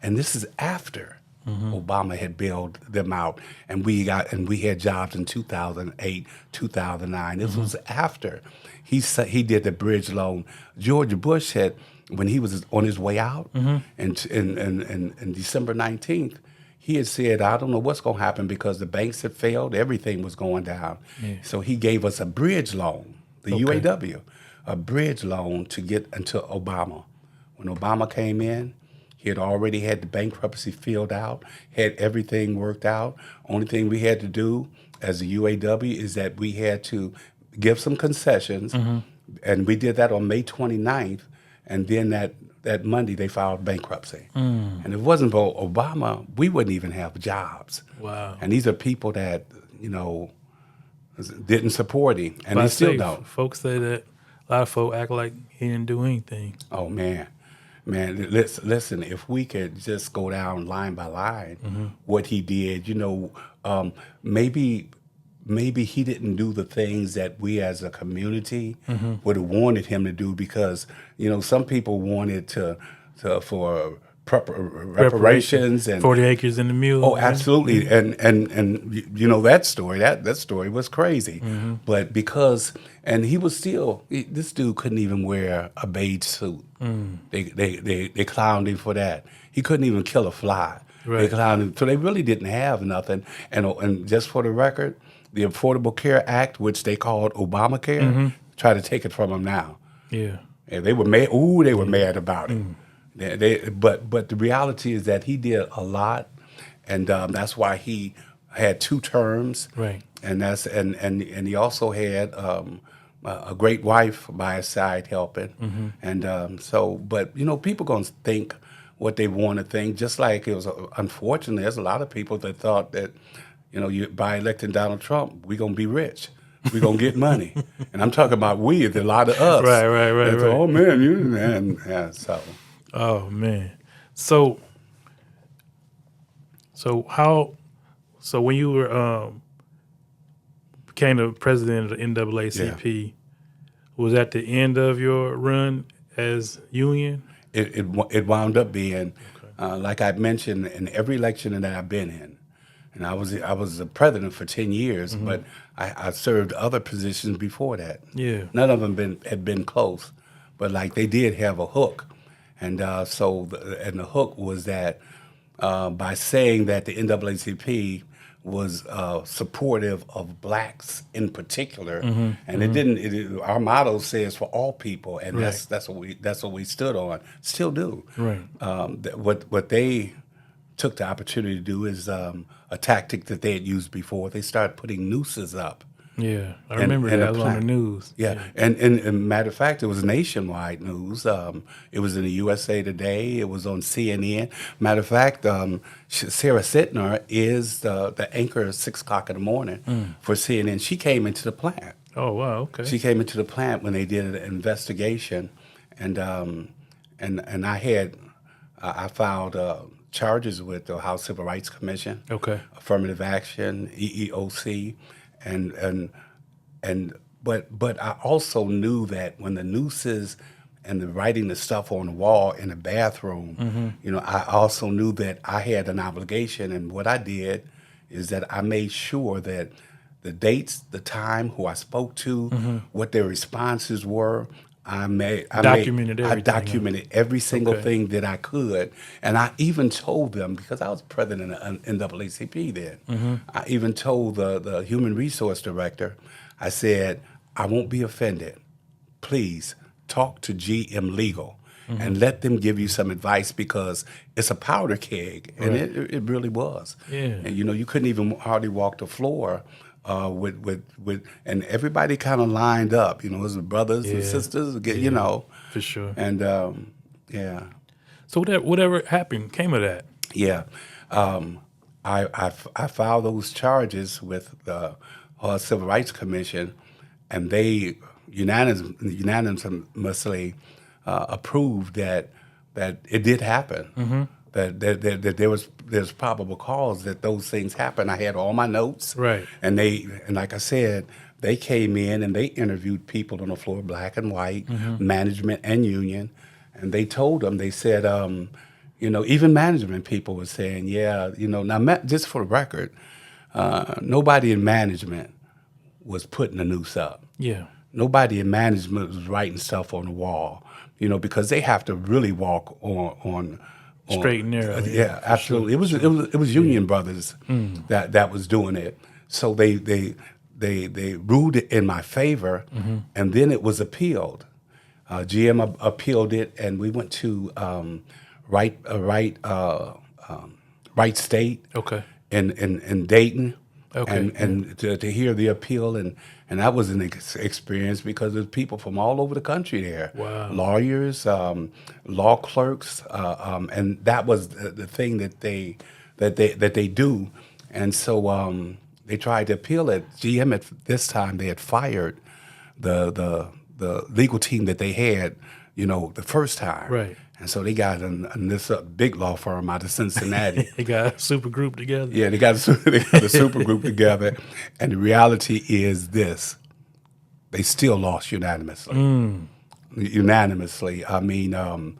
And this is after Obama had bailed them out, and we had jobs in 2008, 2009. This was after he did the bridge loan. George Bush had, when he was on his way out, and December 19th, he had said, I don't know what's going to happen because the banks had failed, everything was going down. Yeah. So he gave us a bridge loan, the UAW, a bridge loan to get into Obama. When Obama came in, he had already had the bankruptcy filled out, had everything worked out. Only thing we had to do as a UAW is that we had to give some concessions, and we did that on May 29th, and then that Monday they filed bankruptcy. And if it wasn't for Obama, we wouldn't even have jobs. Wow. And these are people that, didn't support him, and they still don't. Folks say that a lot of folk act like he didn't do anything. Oh, man, listen, if we could just go down line by line what he did, maybe he didn't do the things that we as a community would have wanted him to do because, some people wanted for reparations and 40 acres in the mule. Oh, absolutely. And that story was crazy. But and he was this dude couldn't even wear a beige suit. They clowned him for that. He couldn't even kill a fly. Right. They clowned him. So they really didn't have nothing. And just for the record, the Affordable Care Act, which they called Obamacare, try to take it from him now. Yeah. And they were mad. Ooh, they were mad about it. But the reality is that he did a lot, and that's why he had 2 terms. Right. And and he also had a great wife by his side helping. And but people gonna think what they want to think. Just like it was unfortunately, there's a lot of people that thought that by electing Donald Trump, we're gonna be rich. We're going to get money. And I'm talking about we, a lot of us. Right. So, oh, man, so. Oh, man. So when you were became the president of the NAACP, was that the end of your run as union? It wound up being, like I mentioned, in every election that I've been in, and I was the president for 10 years, but I served other positions before that. Yeah. None of them had been close, but like they did have a hook, and the hook was that by saying that the NAACP was supportive of blacks in particular, and it didn't. Our motto says for all people, and Right. that's what we stood on. Still do. Right. What they took the opportunity to do is a tactic that they had used before. They started putting nooses up. Yeah, I remember that. a It was on the plant. news. Yeah, and matter of fact, it was nationwide news. It was in the USA Today. It was on CNN. Matter of fact, Sarah Sittner is the anchor at 6 o'clock in the morning for CNN. She came into the plant. Oh, wow. Okay. She came into the plant when they did an investigation, and I filed charges with the House Civil Rights Commission, Okay. affirmative action, EEOC, but I also knew that when the nooses and the writing the stuff on the wall in the bathroom, I also knew that I had an obligation, and what I did is that I made sure that the dates, the time, who I spoke to, what their responses were. I Documented everything, huh? documented every single Okay. thing that I could, and I even told them, because I was president of NAACP then. I even told the human resource director, I said, I won't be offended. Please talk to GM Legal and let them give you some advice, because it's a powder keg, and Right. it really was. Yeah. And you couldn't even hardly walk the floor. And everybody kind of lined up, it was the brothers and Yeah. sisters, For sure. and yeah, So whatever happened came of that. yeah. I filed those charges with the Civil Rights Commission, and they unanimously approved that it did happen. That there's probable cause that those things happen. I had all my notes, Right. and like I said, they came in and they interviewed people on the floor, black and white, management and union, and they told them, they said, even management people were saying, now just for the record, nobody in management was putting the noose up. Yeah. Nobody in management was writing stuff on the wall, because they have to really walk on Straight and narrow. yeah, absolutely. It was Union Brothers that was doing it. So they ruled it in my favor, and then it was appealed. GM appealed it, and we went to Wright State Okay. in Dayton, Okay. and to hear the appeal, and that was an experience, because there's people from all over the country there. Wow. Lawyers, law clerks, and that was the thing that they do, and so they tried to appeal it. GM at this time, they had fired the legal team that they had, the first time. Right. And so they got this big law firm out of Cincinnati. They got a super group together. Yeah, they got the super group together, and the reality is this: they still lost unanimously. Unanimously. I mean, and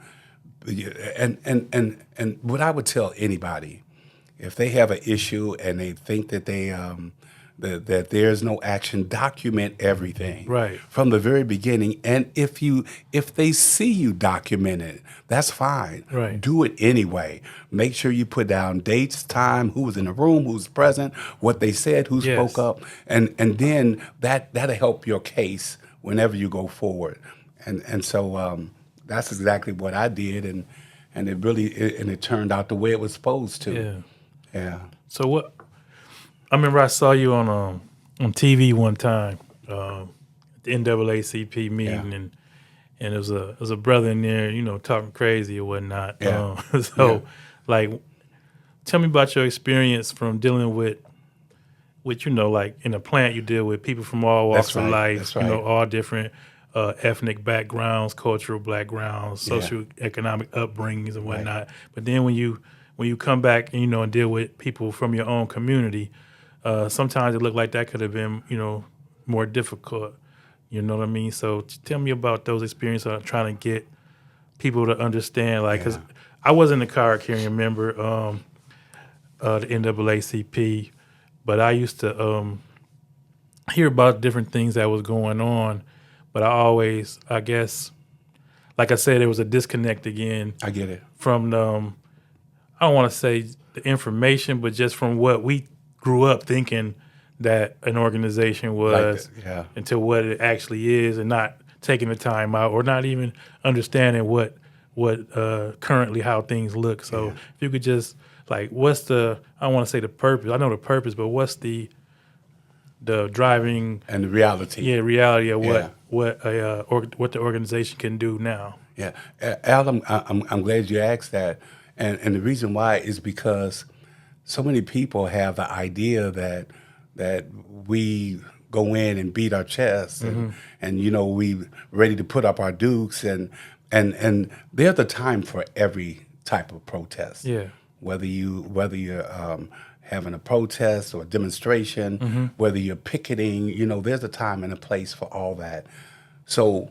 what I would tell anybody, if they have an issue and they think that that there's no action, document everything Right. from the very beginning. And if they see you document it, that's fine. Right. Do it anyway. Make sure you put down dates, time, who was in the room, who's present, what they said, who Yes. spoke up, and then that'll help your case whenever you go forward. And so that's exactly what I did, and it turned out the way it was supposed to. Yeah. Yeah. So what? I remember I saw you on TV one time, at the NAACP meeting, Yeah. and there was a brother in there, talking crazy or whatnot. Yeah. Like, tell me about your experience from dealing with like in a plant you deal with people from all walks That's of right. life, That's right. all different ethnic backgrounds, cultural backgrounds, Yeah. socioeconomic upbringings and whatnot. But then when you come back and and deal with people from your own community, sometimes it looked like that could have been more difficult. You know what I mean? So tell me about those experiences of trying to get people to understand, like, because I wasn't a card carrying member. the NAACP, but I used to hear about different things that was going on. But I always, I guess, like I said, there was a disconnect again. I get it. From I don't want to say the information, but just from what we grew up thinking that an organization was, until what it actually is, and not taking the time out or not even understanding what currently how things look. So if you could just what's the, I don't want to say the purpose. I know the purpose, but what's the driving and the reality? Yeah, reality of what the organization can do now. Yeah, Al, I'm glad you asked that, and the reason why is because so many people have the idea that we go in and beat our chests and we ready to put up our dukes and there's a time for every type of protest. Yeah. Whether you're having a protest or a demonstration, whether you're picketing, there's a time and a place for all that. So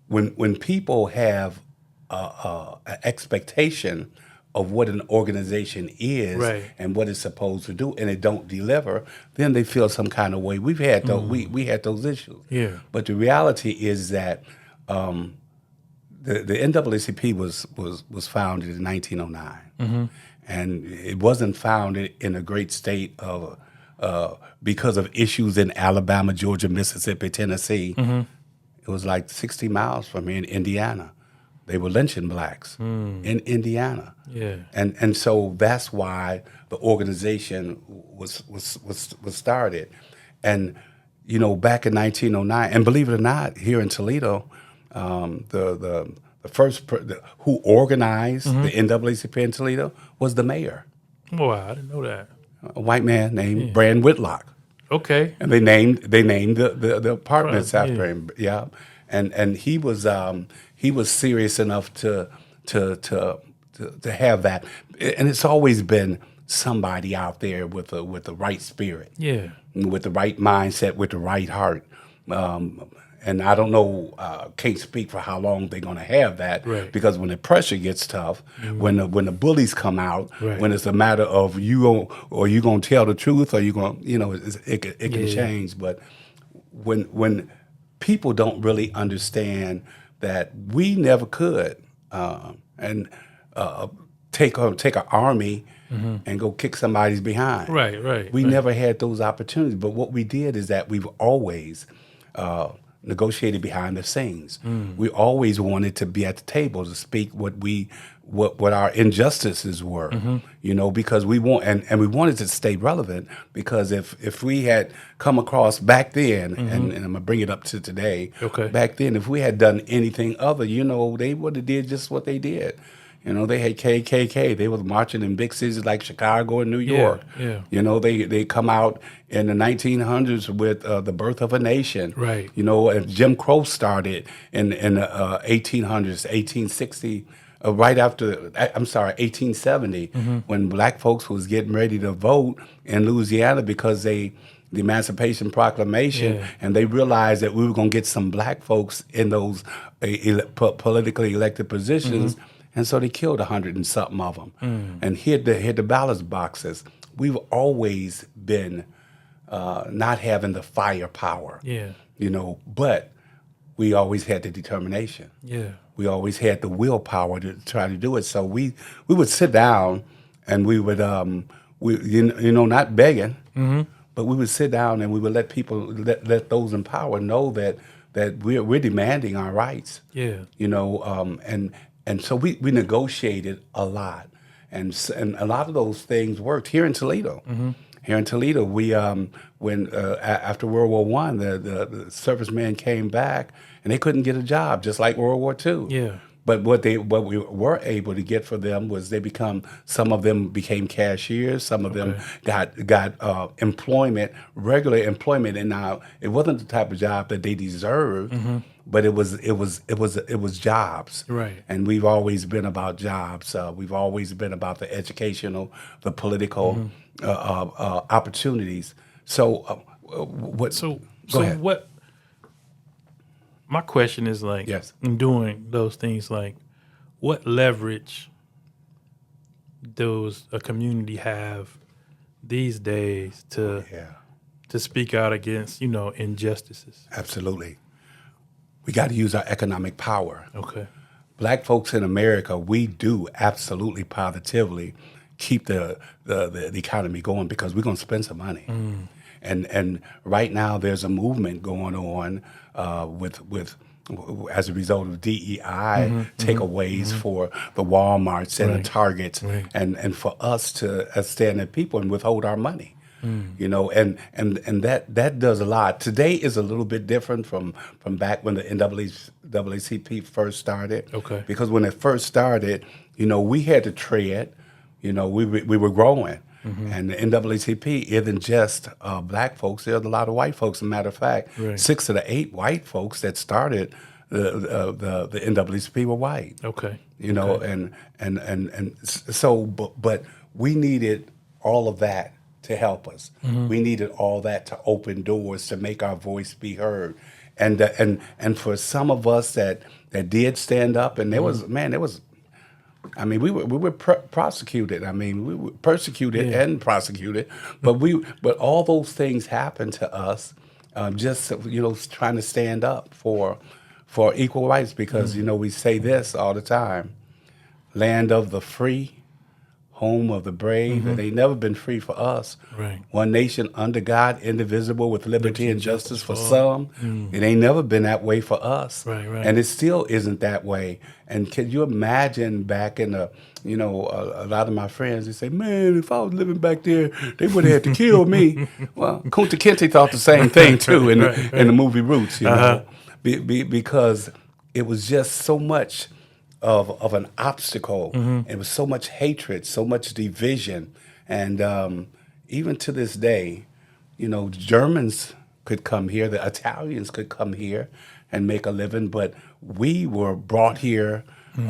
when people have an expectation of what an organization is and what it's supposed to do, and it don't deliver, then they feel some kind of way. We've had we had those issues. Yeah. But the reality is that the NAACP was founded in 1909, and it wasn't founded in a great state of because of issues in Alabama, Georgia, Mississippi, Tennessee. It was like 60 miles from here in Indiana. They were lynching blacks in Indiana. Yeah. And so that's why the organization was started. And back in 1909, and believe it or not, here in Toledo, the first who organized the NAACP in Toledo was the mayor. Wow, I didn't know that. A white man named Brand Whitlock. Okay. And they named the apartments after him. Yeah. And he was serious enough to have that. And it's always been somebody out there with the right spirit. Yeah. With the right mindset, with the right heart. And I don't know, can't speak for how long they're going to have that, because when the pressure gets tough, when the bullies come out, when it's a matter of you going to tell the truth, or you going, it can change. But when people don't really understand that we never could take an army and go kick somebody's behind. We never had those opportunities. But what we did is that we've always negotiated behind the scenes. We always wanted to be at the table to speak what our injustices were, because we want and we wanted to stay relevant, because if we had come across back then, and I'm gonna bring it up to today, back then, if we had done anything other, they would have did just what they did. They had KKK. They was marching in big cities like Chicago and New York. They come out in the 1900s with the Birth of a Nation. And Jim Crow started in the 1800s, 1860, right after, 1870, when black folks was getting ready to vote in Louisiana because the Emancipation Proclamation, and they realized that we were going to get some black folks in those politically elected positions. And so they killed 100 and something of them and hid the ballot boxes. We've always been not having the firepower, but we always had the determination. We always had the willpower to try to do it. So we would sit down and we would, not begging, but we would sit down and we would let people, let those in power know that we're demanding our rights. And so we negotiated a lot, and a lot of those things worked here in Toledo. Here in Toledo, we when after World War I, the servicemen came back and they couldn't get a job, just like World War II. But what we were able to get for them was some of them became cashiers, some of them got employment, regular employment, and now it wasn't the type of job that they deserved, but it was jobs. And we've always been about jobs. We've always been about the educational, the political opportunities. So what? So go ahead. what? My question is in doing those things, what leverage does a community have these days to Yeah, speak out against, injustices? absolutely. We got to use our economic power. Okay. Black folks in America, we do absolutely positively keep the economy going because we're going to spend some money. And right now there's a movement going on with as a result of DEI takeaways for the Walmarts and the Right. Targets, Right. and for us to stand at people and withhold our money. And that does a lot. Today is a little bit different from back when the NAACP first started. Okay. Because when it first started, we had to tread. We were growing. And the NAACP isn't just black folks. There's a lot of white folks. As a matter of fact, Right. 6 of the 8 white folks that started the NAACP were white. Okay. But we needed all of that to help us. We needed all that to open doors to make our voice be heard, and for some of us that did stand up, and there was. I mean, we were prosecuted. I mean, we were persecuted and prosecuted, but all those things happened to us, just trying to stand up for equal rights because we say this all the time: land of the free, home of the brave. It ain't never been free for us. Right. One nation under God, indivisible, with liberty and justice for some. It ain't never been that way for us. Right, right. And it still isn't that way. And can you imagine back in a lot of my friends, they say, man, if I was living back there, they would have had to kill me. Well, Kunta Kinte thought the same thing too in the movie Roots, because it was just so much of an obstacle. It was so much hatred, so much division. And even to this day, Germans could come here, the Italians could come here and make a living, but we were brought here, we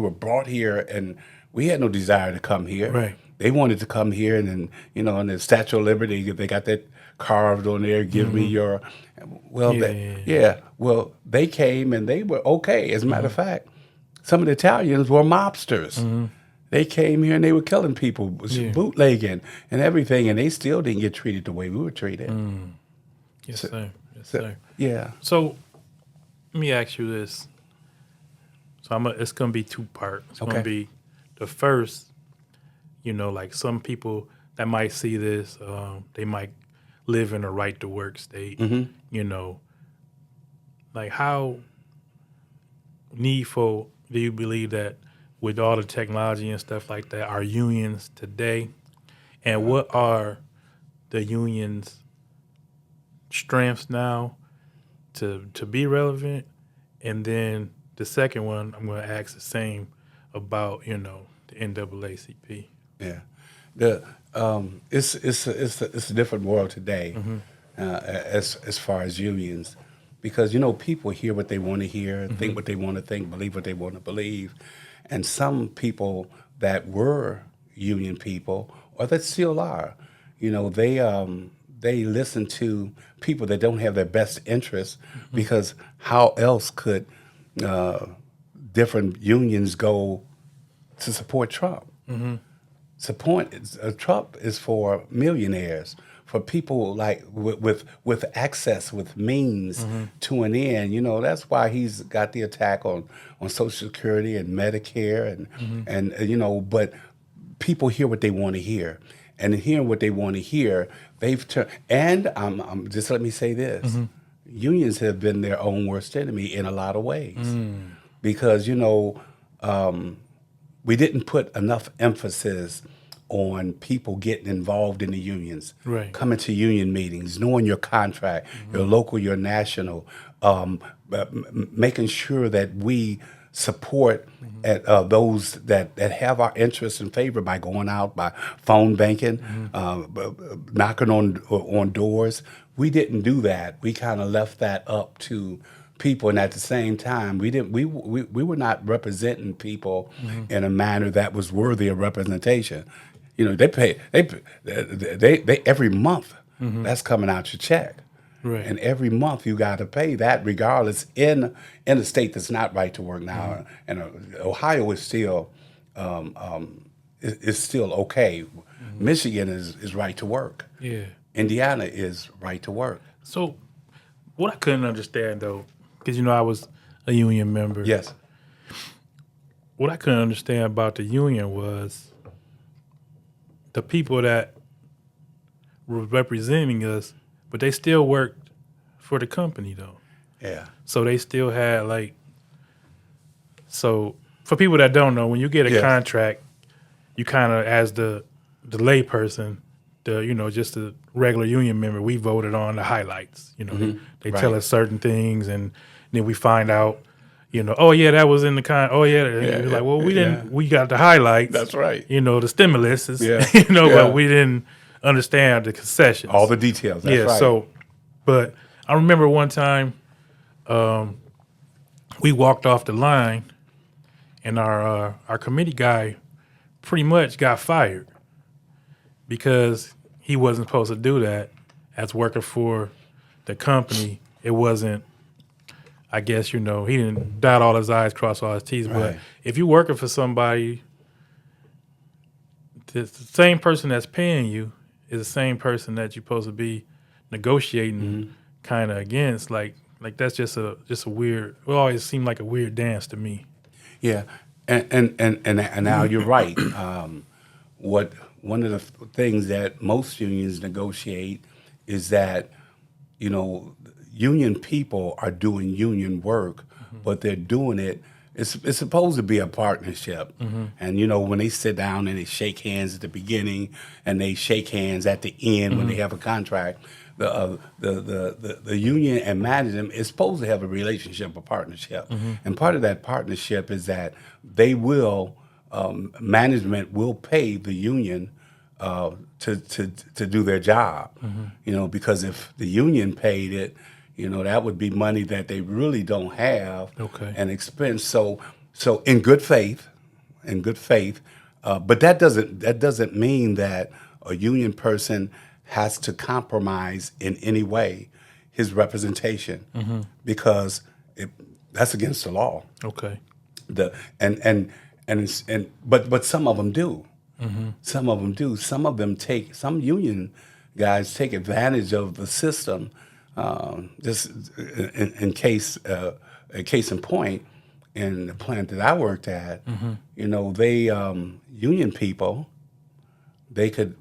were brought here and we had no desire to come here. Right. They wanted to come here and in the Statue of Liberty, they got that carved on there, give me your, well, they came and they were okay. As a matter of fact, some of the Italians were mobsters. They came here and they were killing people, bootlegging and everything, and they still didn't get treated the way we were treated. Yes, sir. Yes, sir. Yeah. So let me ask you this. So it's going to be 2 parts. It's going to be the first, like some people that might see this, they might live in a right to work state, like how needful do you believe that with all the technology and stuff like that, are unions today? And what are the unions' strengths now to be relevant? And then the second one, I'm going to ask the same about, the NAACP. Yeah. It's a different world today as far as unions, because people hear what they want to hear, think what they want to think, believe what they want to believe, and some people that were union people or that still are, they listen to people that don't have their best interests, because how else could different unions go to support Trump? Trump is for millionaires, for people like with access, with means to an end. That's why he's got the attack on Social Security and Medicare and but people hear what they want to hear, and in hearing what they want to hear, they've turned. And just let me say this: unions have been their own worst enemy in a lot of ways, because we didn't put enough emphasis on people getting involved in the unions, coming to union meetings, knowing your contract, your local, your national, making sure that we support those that have our interests in favor by going out, by phone banking, knocking on doors. We didn't do that. We kind of left that up to people, and at the same time, we were not representing people in a manner that was worthy of representation. They pay every month. That's coming out your check. Right. And every month you got to pay that, regardless in a state that's not right to work now. And Ohio is still is still okay. Michigan is right to work. Yeah. Indiana is right to work. So what I couldn't understand though, because I was a union member. Yes. What I couldn't understand about the union was the people that were representing us, but they still worked for the company though. Yeah. So they still had so for people that don't know, when you get a Yes. contract, you kind of, as the lay person, just a regular union member, we voted on the highlights. They tell Right. us certain things, and then we find out, oh yeah, that was in the Oh yeah, and Yeah, you're like, well, we yeah. didn't. We got the highlights. That's right. The stimulus is, Yeah, but we didn't understand the concessions. All the details. That's right. So, but I remember one time, we walked off the line, and our committee guy pretty much got fired because he wasn't supposed to do that as working for the company. It wasn't, I guess, he didn't dot all his I's, cross all his T's. But Right. if you're working for somebody, the same person that's paying you is the same person that you're supposed to be negotiating kind of against. Like that's just a weird, it always seemed like a weird dance to me. Yeah, and now you're right. One of the things that most unions negotiate is that union people are doing union work, but they're doing it. It's supposed to be a partnership, and when they sit down and they shake hands at the beginning and they shake hands at the end when they have a contract. The union and management is supposed to have a relationship, a partnership, and part of that partnership is that they will management will pay the union to do their job, because if the union paid it, that would be money that they really don't have, and expense. So in good faith, but that doesn't mean that a union person has to compromise in any way his representation, because that's against the law. Okay. But some of them do. Some of them do. Some union guys take advantage of the system. Just in case in point, in the plant that I worked at, they union people, they could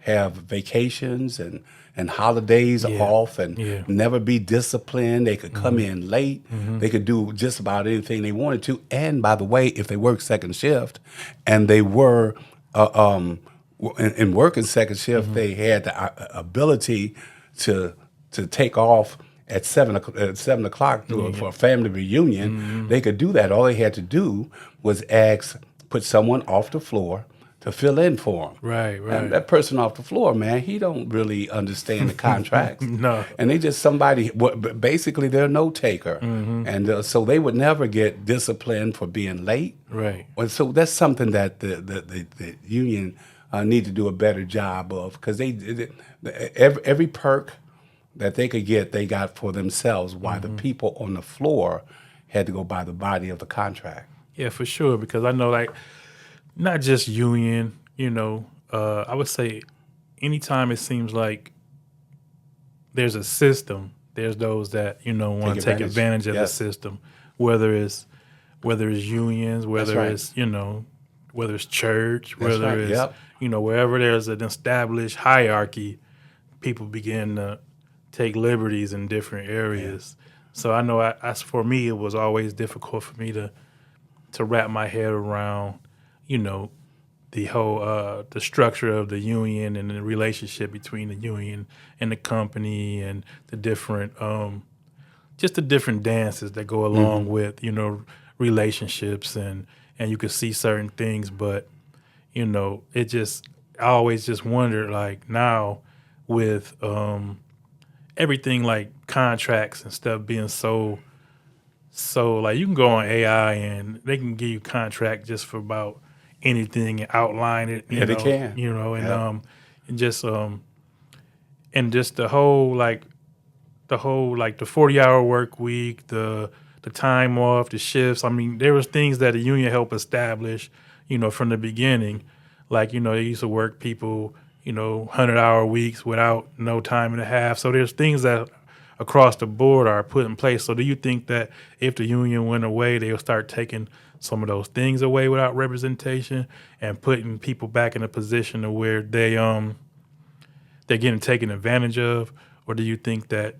have vacations and holidays off and never be disciplined. They could come in late. They could do just about anything they wanted to. And by the way, if they worked second shift and they were in working second shift, they had the ability to take off at 7 o'clock for a family reunion. They could do that. All they had to do was put someone off the floor to fill in for them. Right. And that person off the floor, man, he don't really understand the contracts. No. And they just basically they're a note taker. And so they would never get disciplined for being late. Right. And so that's something that the union need to do a better job of, because every perk that they could get, they got for themselves, while the people on the floor had to go by the body of the contract. Yeah, for sure, because I know, not just union, I would say anytime it seems like there's a system, there's those that, want to take advantage of the system, whether it's unions, whether it's, whether it's church, whether it's, wherever there's an established hierarchy, people begin to take liberties in different areas. So I know as for me, it was always difficult for me to wrap my head around, the whole the structure of the union and the relationship between the union and the company and the different just the different dances that go along with relationships, and you could see certain things, but it just, I always just wondered, now with everything like contracts and stuff being so you can go on AI and they can give you a contract just for about anything and outline it. They can. And just the whole the whole like the 40-hour work week, the time off, the shifts. I mean, there was things that the union helped establish, from the beginning. Like, they used to work people, 100-hour weeks without no time and a half. So there's things that across the board are put in place. So do you think that if the union went away, they'll start taking some of those things away without representation and putting people back in a position to where they're getting taken advantage of? Or do you think that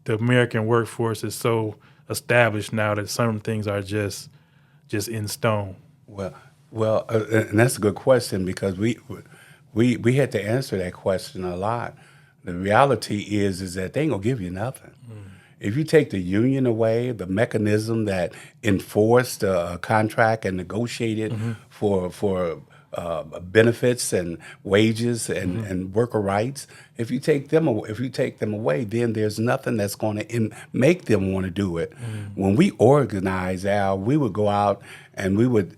the American workforce is so established now that some things are just in stone? And that's a good question because we had to answer that question a lot. The reality is that they ain't gonna give you nothing. If you take the union away, the mechanism that enforced a contract and negotiated for benefits and wages and worker rights, if you take them away, then there's nothing that's going to make them want to do it. When we organize, Al, we would go out and we would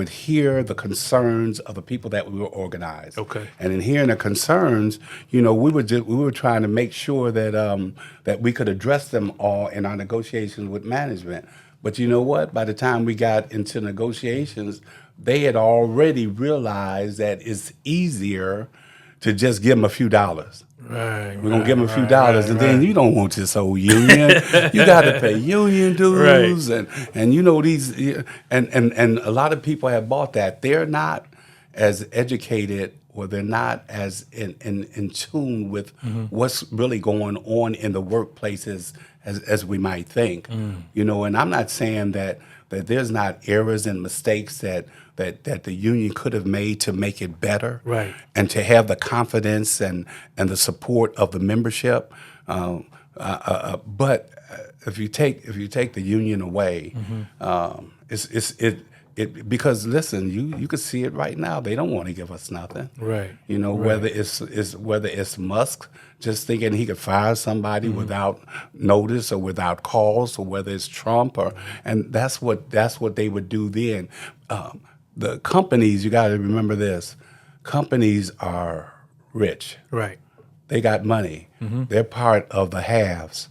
hear the concerns of the people that we were organized. Okay. And in hearing the concerns, we were trying to make sure that that we could address them all in our negotiations with management. But you know what? By the time we got into negotiations, they had already realized that it's easier to just give them a few dollars. Right. We're going to give them a few dollars, and then you don't want this old union. You got to pay union dues, and these, and a lot of people have bought that. They're not as educated, or they're not as in tune with what's really going on in the workplaces as we might think. And I'm not saying that there's not errors and mistakes that the union could have made to make it better, right, and to have the confidence and the support of the membership. But if you take the union away, because listen, you can see it right now. They don't want to give us nothing, right? Whether it's Musk just thinking he could fire somebody without notice or without cause, or whether it's Trump, and that's what they would do then. The companies, you got to remember this: companies are rich, right? They got money. They're part of the haves.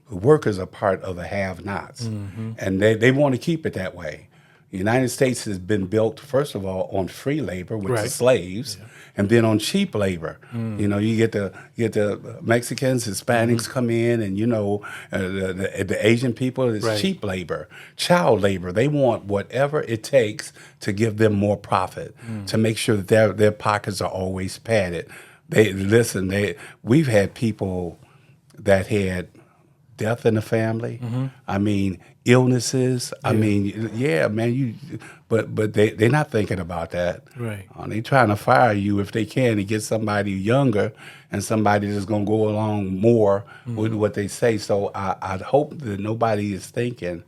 The workers are part of the have-nots, and they want to keep it that way. The United States has been built, first of all, on free labor with the slaves, and then on cheap labor. You get the Mexicans, Hispanics come in, and the Asian people is cheap labor, child labor. They want whatever it takes to give them more profit, to make sure that their pockets are always padded. We've had people that had death in the family. I mean, illnesses. I mean, man, but they're not thinking about that. Right. They trying to fire you if they can to get somebody younger and somebody that's going to go along more with what they say. So I'd hope that nobody is thinking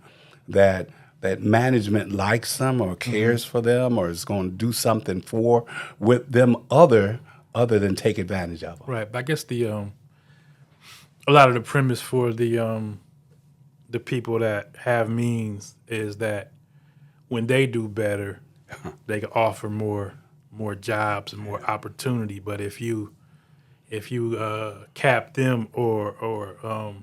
that management likes them or cares for them or is going to do something with them other than take advantage of them. Right. But I guess a lot of the premise for the people that have means is that when they do better, they can offer more jobs and more opportunity. But if you cap them or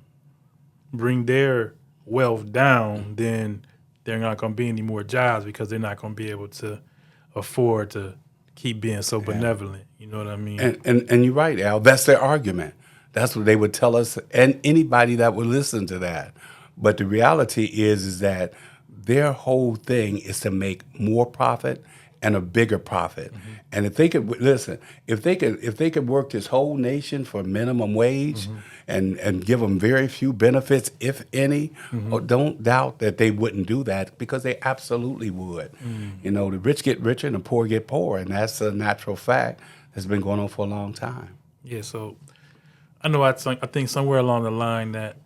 bring their wealth down, then there are not going to be any more jobs because they're not going to be able to afford to keep being so benevolent. You know what I mean? And you're right, Al. That's their argument. That's what they would tell us, and anybody that would listen to that. But the reality is that their whole thing is to make more profit and a bigger profit. And if they could if they could work this whole nation for minimum wage and give them very few benefits, if any, don't doubt that they wouldn't do that, because they absolutely would. The rich get richer and the poor get poorer, and that's a natural fact that's been going on for a long time. Yeah. So I know I think somewhere along the line that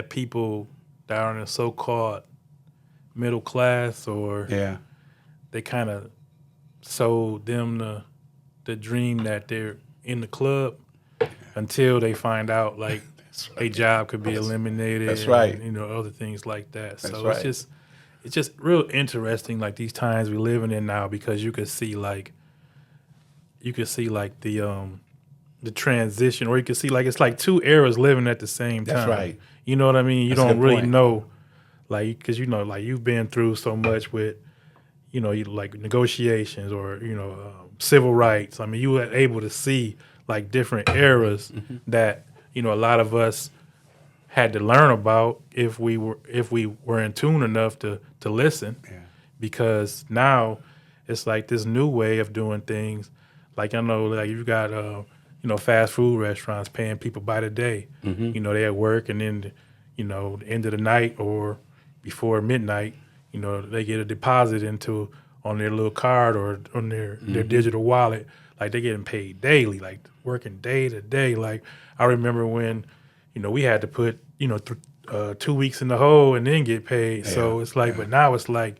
people that are in the so-called middle class, or they kind of sold them the dream that they're in the club until they find out like a job could be eliminated. That's right. And, other things like that. That's So right. it's just real interesting, like these times we're living in now, because you could see like the the transition, or you can see like it's like two eras living at the same time. That's right. You know what I mean? You That's a don't good really point. know, like, because like you've been through so much with, you like negotiations or civil rights. I mean, you were able to see like different eras that a lot of us had to learn about if we were in tune enough to listen. Yeah. Because now it's like this new way of doing things. Like I know, like you got fast food restaurants paying people by the day. They at work, and then the end of the night or before midnight, they get a deposit on their little card or on their digital wallet. Like they're getting paid daily, like working day to day. Like I remember when we had to put 2 weeks in the hole and then get paid. Yeah. So it's like, but now it's like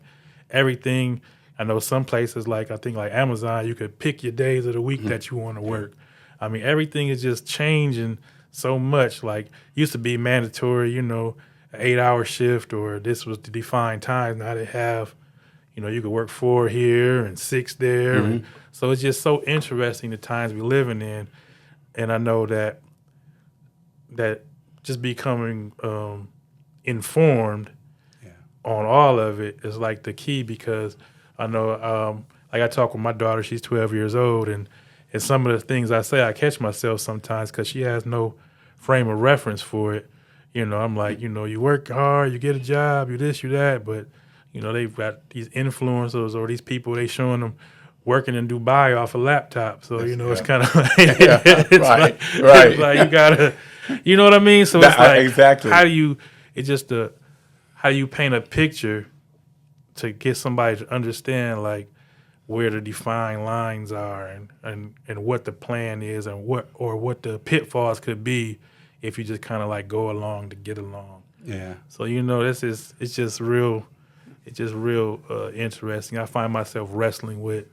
everything. I know some places, like I think like Amazon, you could pick your days of the week that you want to work. I mean, everything is just changing so much. Like used to be mandatory, an 8-hour shift, or this was the defined time. Now they have, you could work 4 here and 6 there. And so it's just so interesting the times we're living in. And I know that just becoming informed on all of it is like the key, because I know, like I talk with my daughter, she's 12 years old, and some of the things I say, I catch myself sometimes because she has no frame of reference for it. I'm like, you work hard, you get a job, you this, you that, but, they've got these influencers or these people, they showing them working in Dubai off a laptop. So, it's kind of like, Right. it's like you gotta, you know what I mean? So it's like, exactly. how do you paint a picture to get somebody to understand like where the defined lines are and what the plan is and what the pitfalls could be if you just kind of like go along to get along. Yeah. So it's just real interesting. I find myself wrestling with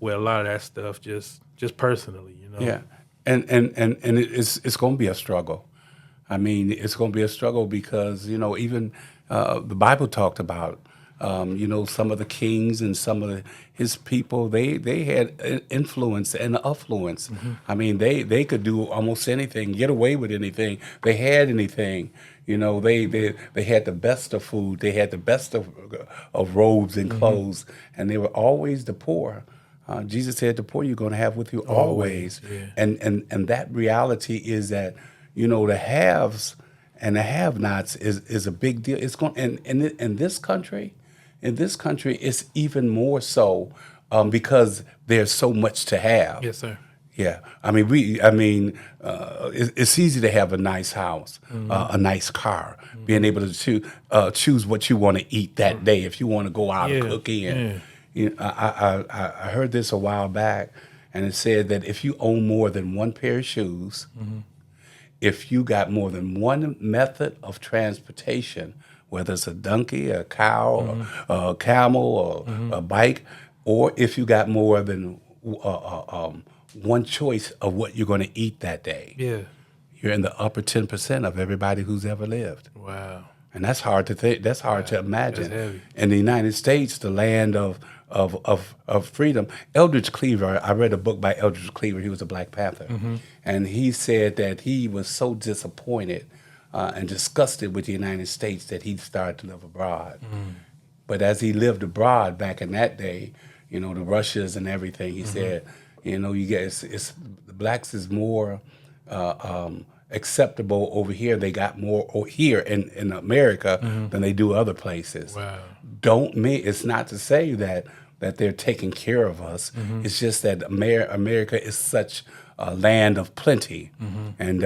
a lot of that stuff just personally, Yeah, and it's going to be a struggle. I mean, it's going to be a struggle because even the Bible talked about some of the kings and some of his people. They had influence and affluence. I mean, they could do almost anything, get away with anything. They had anything. They had the best of food. They had the best of robes and clothes, and they were always the poor. Jesus said, "The poor you're going to have with you always." Yeah. And that reality is that the haves and the have-nots is a big deal. It's going and in this country, it's even more so because there's so much to have. Yes, sir. Yeah, it's easy to have a nice house, a nice car, being able to choose what you want to eat that day if you want to go out and cook in. I heard this a while back, and it said that if you own more than one pair of shoes, if you got more than one method of transportation, whether it's a donkey, a cow, a camel, or a bike, or if you got more than one choice of what you're going to eat that day, you're in the upper 10% of everybody who's ever lived. Wow. And that's hard to think. That's hard to imagine. That's heavy. In the United States, the land of freedom. Eldridge Cleaver. I read a book by Eldridge Cleaver. He was a Black Panther, and he said that he was so disappointed and disgusted with the United States that he started to live abroad. But as he lived abroad back in that day, the Russias and everything, he said, you get it's the blacks is more acceptable over here. They got more here in America than they do other places. Wow. It's not to say that they're taking care of us. It's just that America is such a land of plenty, and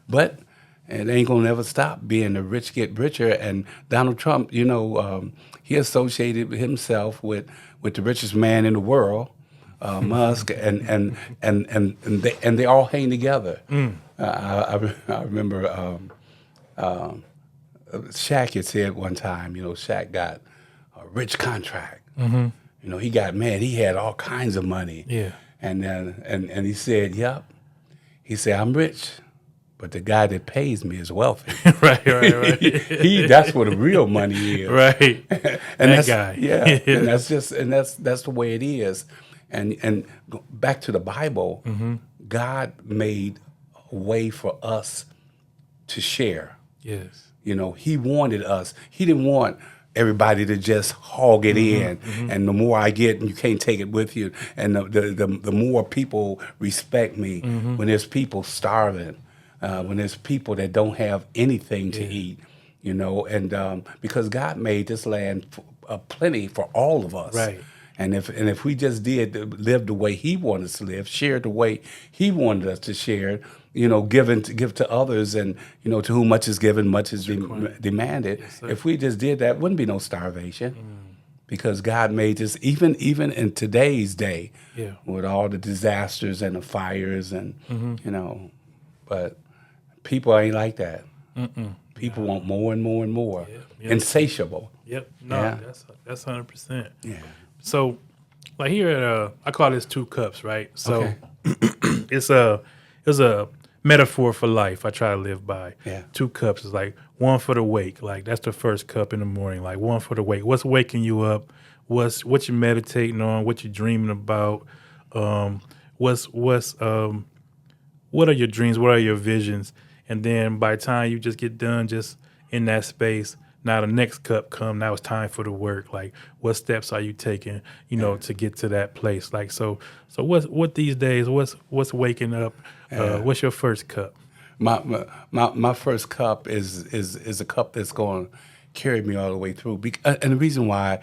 but it ain't gonna never stop being the rich get richer. And Donald Trump, he associated himself with the richest man in the world. Musk and they all hang together. I remember Shaq had said one time, Shaq got a rich contract. He had all kinds of money. Yeah. And he said, "Yep." He said, "I'm rich, but the guy that pays me is wealthy." Right. That's what the real money is. Right. And that guy. Yeah. And that's the way it is. And back to the Bible, God made a way for us to share. Yes. He wanted us. He didn't want everybody to just hog it in. And the more I get, you can't take it with you. And the more people respect me when there's people starving, when there's people that don't have anything to eat, and because God made this land plenty for all of us. Right. And if we just did live the way He wanted us to live, share the way He wanted us to share, give to others, and to whom much is given, much is demanded. Yes, sir. If we just did that, wouldn't be no starvation, because God made this. Even in today's day, with all the disasters and the fires, and but people ain't like that. People want more and more and more, insatiable. Yep. No, Yeah. that's 100%. Yeah. So, like here at I call this 2 cups, right? So Okay. it's a metaphor for life I try to live by. Yeah. 2 cups is like one for the wake. Like that's the first cup in the morning. Like one for the wake. What's waking you up? What you meditating on? What you dreaming about? What are your dreams? What are your visions? And then by the time you just get done just in that space, now the next cup come. Now it's time for the work. Like what steps are you taking, to get to that place? Like so what these days, what's waking up? What's your first cup? My first cup is a cup that's going to carry me all the way through. And the reason why,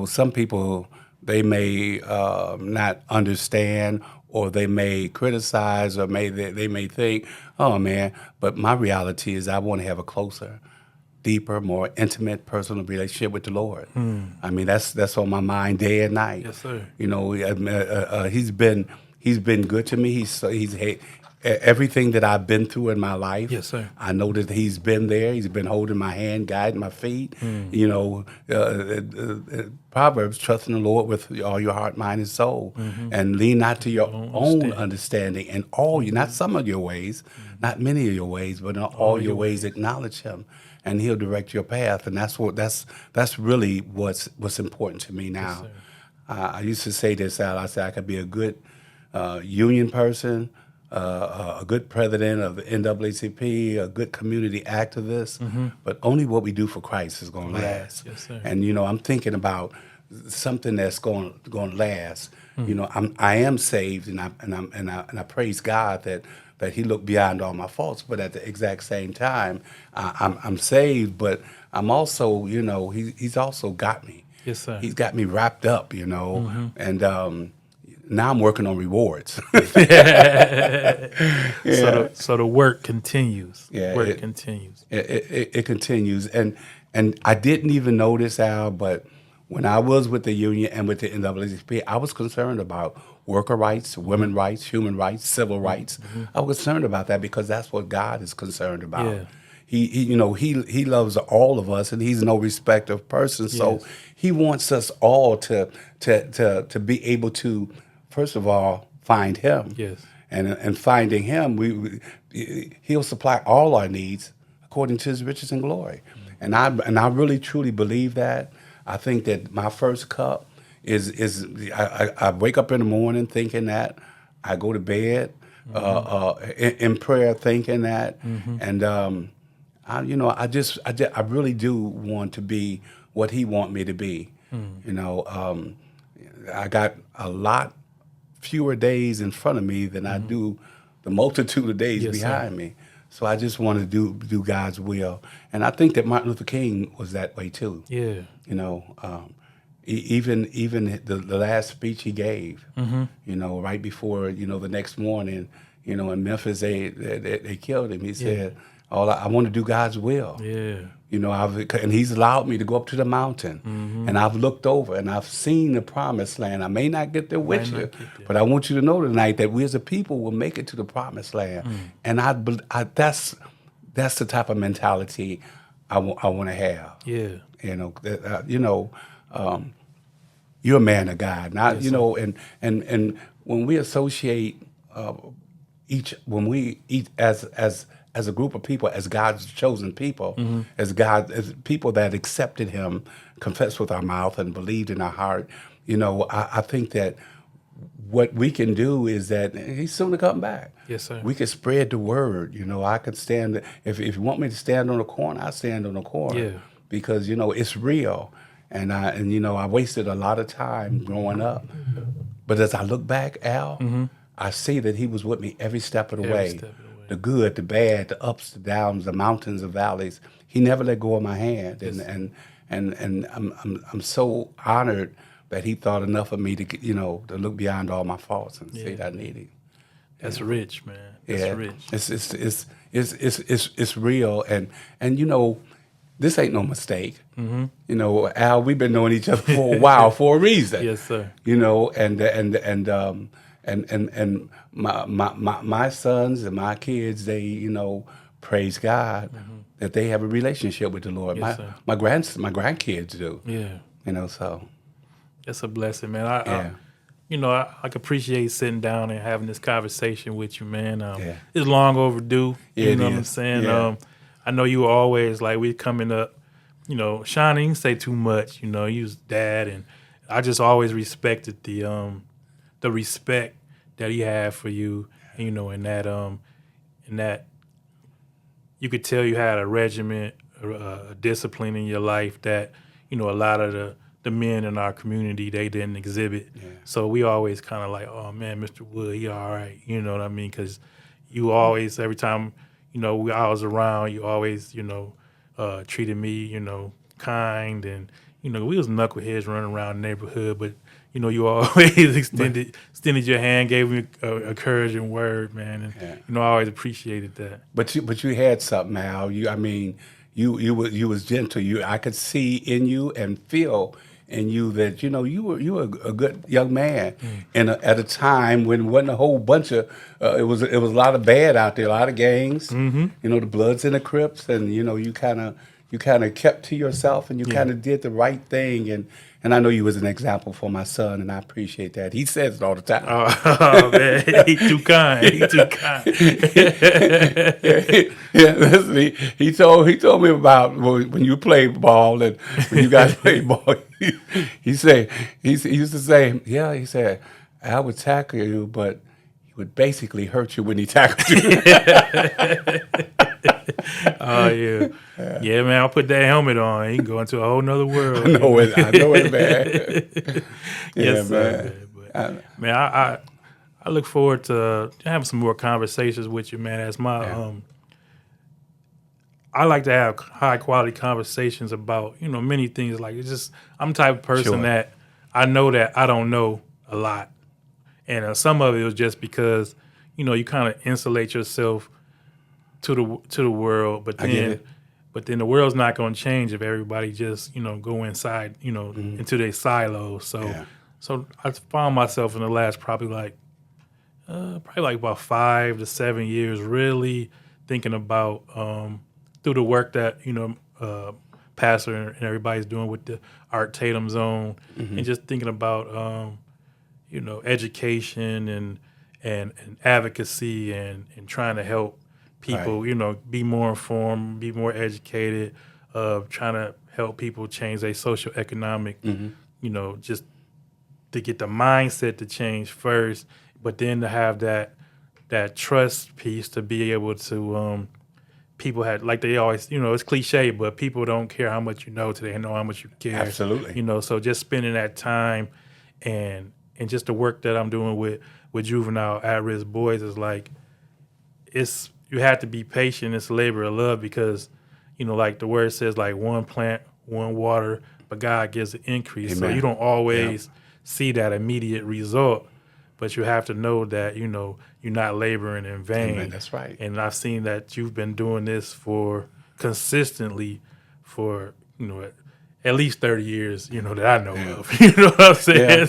some people, they may not understand, or they may criticize, or they may think, oh man, but my reality is I want to have a closer, deeper, more intimate, personal relationship with the Lord. I mean, that's on my mind day and night. Yes, sir. He's been good to me. Everything that I've been through in my life. Yes, sir. I know that He's been there. He's been holding my hand, guiding my feet. Proverbs, trust in the Lord with all your heart, mind, and soul, and lean not to your own understanding. And not some of your ways, not many of your ways, but in all your ways acknowledge Him, and He'll direct your path. And that's really what's important to me now. Yes, I used to say this, Al. I said I could be a good union person, a good president of the NAACP, a good community activist, but only what we do for Christ is going to last. Yes, sir. And I'm thinking about something that's going to last. I am saved, and I praise God that He looked beyond all my faults. But at the exact same time, I'm saved, but I'm also, He's also got me. Yes, sir. He's got me wrapped up, and now I'm working on rewards. So the work continues. Yeah, Work continues. It continues, and I didn't even notice, Al, but when I was with the union and with the NAACP, I was concerned about worker rights, women rights, human rights, civil rights. I was concerned about that because that's what God is concerned about. Yeah. He loves all of us, and He's no respecter of persons. So Yes. He wants us all to be able to, first of all, find Him. Yes. And finding Him, He'll supply all our needs according to His riches and glory. And I really truly believe that. I think that my first cup is I wake up in the morning thinking that. I go to bed in prayer thinking that. And I really do want to be what He want me to be. I got a lot fewer days in front of me than I do the multitude of days Yes, behind me. So I just want to do God's will. And I think that Martin Luther King was that way too. Yeah. Even the last speech he gave, right before, the next morning, in Memphis, they killed him. He said, I want to do God's will. Yeah. And He's allowed me to go up to the mountain, and I've looked over and I've seen the promised land. I may not get there with you, but I want you to know tonight that we as a people will make it to the promised land. And that's the type of mentality I want to have. Yeah. You're a man of God, not Yes, and when we associate when we eat as a group of people, as God's chosen people, as people that accepted Him, confessed with our mouth and believed in our heart, I think that what we can do is that he's soon to come back. Yes, sir. We can spread the word. I could stand. If you want me to stand on the corner, I stand on the corner. Yeah. Because it's real, and I wasted a lot of time growing up. But as I look back, Al, I see that he was with me every step of the way. The good, the bad, the ups, the downs, the mountains, the valleys. He never let go of my hand, and I'm so honored that he thought enough of me to look beyond all my faults and see that I need him. That's rich, man. That's rich. It's real, and this ain't no mistake. Al, we've been knowing each other for a while for a reason. Yes, sir. And my sons and my kids, they praise God that they have a relationship with the Lord. Yes, my grandkids do. Yeah. So that's a blessing, man. I appreciate sitting down and having this conversation with you, man. It's long overdue. You know what I'm saying? Yeah. I know you were always like, we coming up, Sean, you didn't say too much, you was dad, and I just always respected the respect that he had for you, and that you could tell you had a regiment, a discipline in your life that, a lot of the men in our community, they didn't exhibit. Yeah. So we always kind of like, oh man, Mr. Wood, he all right. You know what I mean? Because you always, every time, I was around, you always, treated me, kind, and, we was knuckleheads running around the neighborhood, but, you always extended your hand, gave me a encouraging word, man, and, I always appreciated that. But you had something, Al. You was gentle. I could see in you and feel in you that you were a good young man, and at a time when wasn't a whole bunch of it was a lot of bad out there, a lot of gangs. The Bloods and the Crips, and you kind of kept to yourself, and you kind of did the right thing, and I know you was an example for my son, and I appreciate that. He says it all the time. Oh man, he too kind. He too kind. Listen, he told me about when you played ball and when you guys played ball. He used to say, he said, I would tackle you, but he would basically hurt you when he tackled you. Oh yeah, man. I'll put that helmet on. He can go into a whole nother world. I know it, man. Yes, sir. Man, I look forward to having some more conversations with you, man. As I like to have high quality conversations about many things. Like I'm the type of person that I know that I don't know a lot, and some of it was just because you kind of insulate yourself to the world, but then the world's not going to change if everybody just go inside into their silos. So I found myself in the last probably about 5 to 7 years really thinking about through the work that Pastor and everybody's doing with the Art Tatum Zone, and just thinking about education and advocacy and trying to help people, be more informed, be more educated, trying to help people change their social economic, just to get the mindset to change first, but then to have that trust piece to be able to, people had, like they always, it's cliche, but people don't care how much you know till they know how much you care. Absolutely. So just spending that time and just the work that I'm doing with juvenile at-risk boys is like, you have to be patient. It's labor of love because, like the word says, like one plant, one water, but God gives the increase. Amen. So you don't always see that immediate result, but you have to know that, you're not laboring in vain. Amen. That's right. And I've seen that you've been doing this consistently for, at least 30 years, that I know of. You know what I'm saying?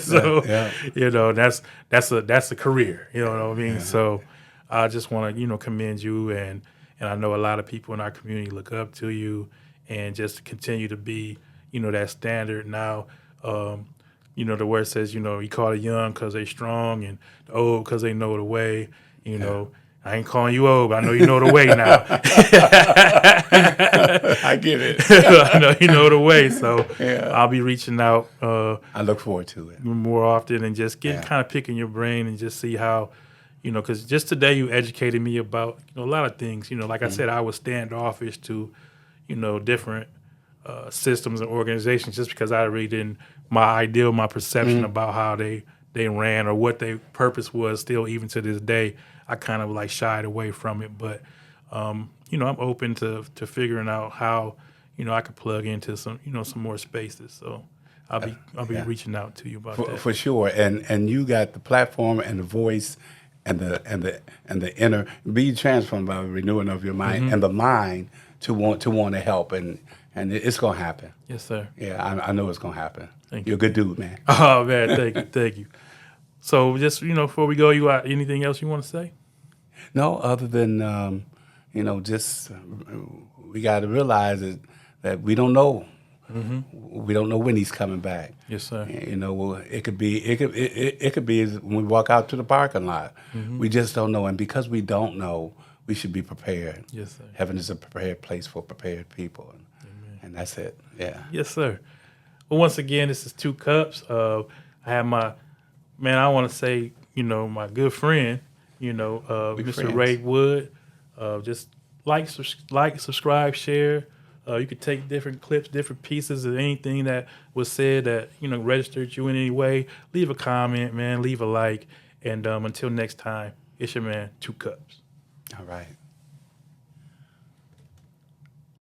That's a career. You know what I mean? Yeah. So I just want to, commend you, and I know a lot of people in our community look up to you, and just continue to be, that standard. Now, the word says, you call the young because they strong, and the old because they know the way. I ain't calling you old, but I know you know the way now. I get it. I know you know the way, so Yeah. I'll be reaching out I look forward to it. more often and just Yeah. kind of picking your brain and just see how, because just today you educated me about a lot of things. Like I said, I was standoffish to, different systems and organizations just because I really didn't, my perception about how they ran or what their purpose was. Still, even to this day, I kind of like shied away from it. But I'm open to figuring out how I could plug into some some more spaces. So I'll be Yeah. reaching out to you about that. For sure, and you got the platform and the voice, and the inner be transformed by the renewing of your mind and the mind to want to help, and it's gonna happen. Yes, sir. Yeah, I know it's gonna happen. Thank You're a good dude, man. Oh man, thank you. So just before we go, you got anything else you want to say? No, other than just we got to realize that we don't know. We don't know when he's coming back. Yes, sir. It could be when we walk out to the parking lot. We just don't know, and because we don't know, we should be prepared. Yes, sir. Heaven is a prepared place for prepared people, and that's it. Yeah. Yes, sir. Well, once again, this is Two Cups. I have I want to say, my good friend, Mr. friends. Ray Wood. Just like, subscribe, share. You could take different clips, different pieces of anything that was said that, registered you in any way. Leave a comment, man. Leave a like. And until next time, it's your man, Two Cups. All right.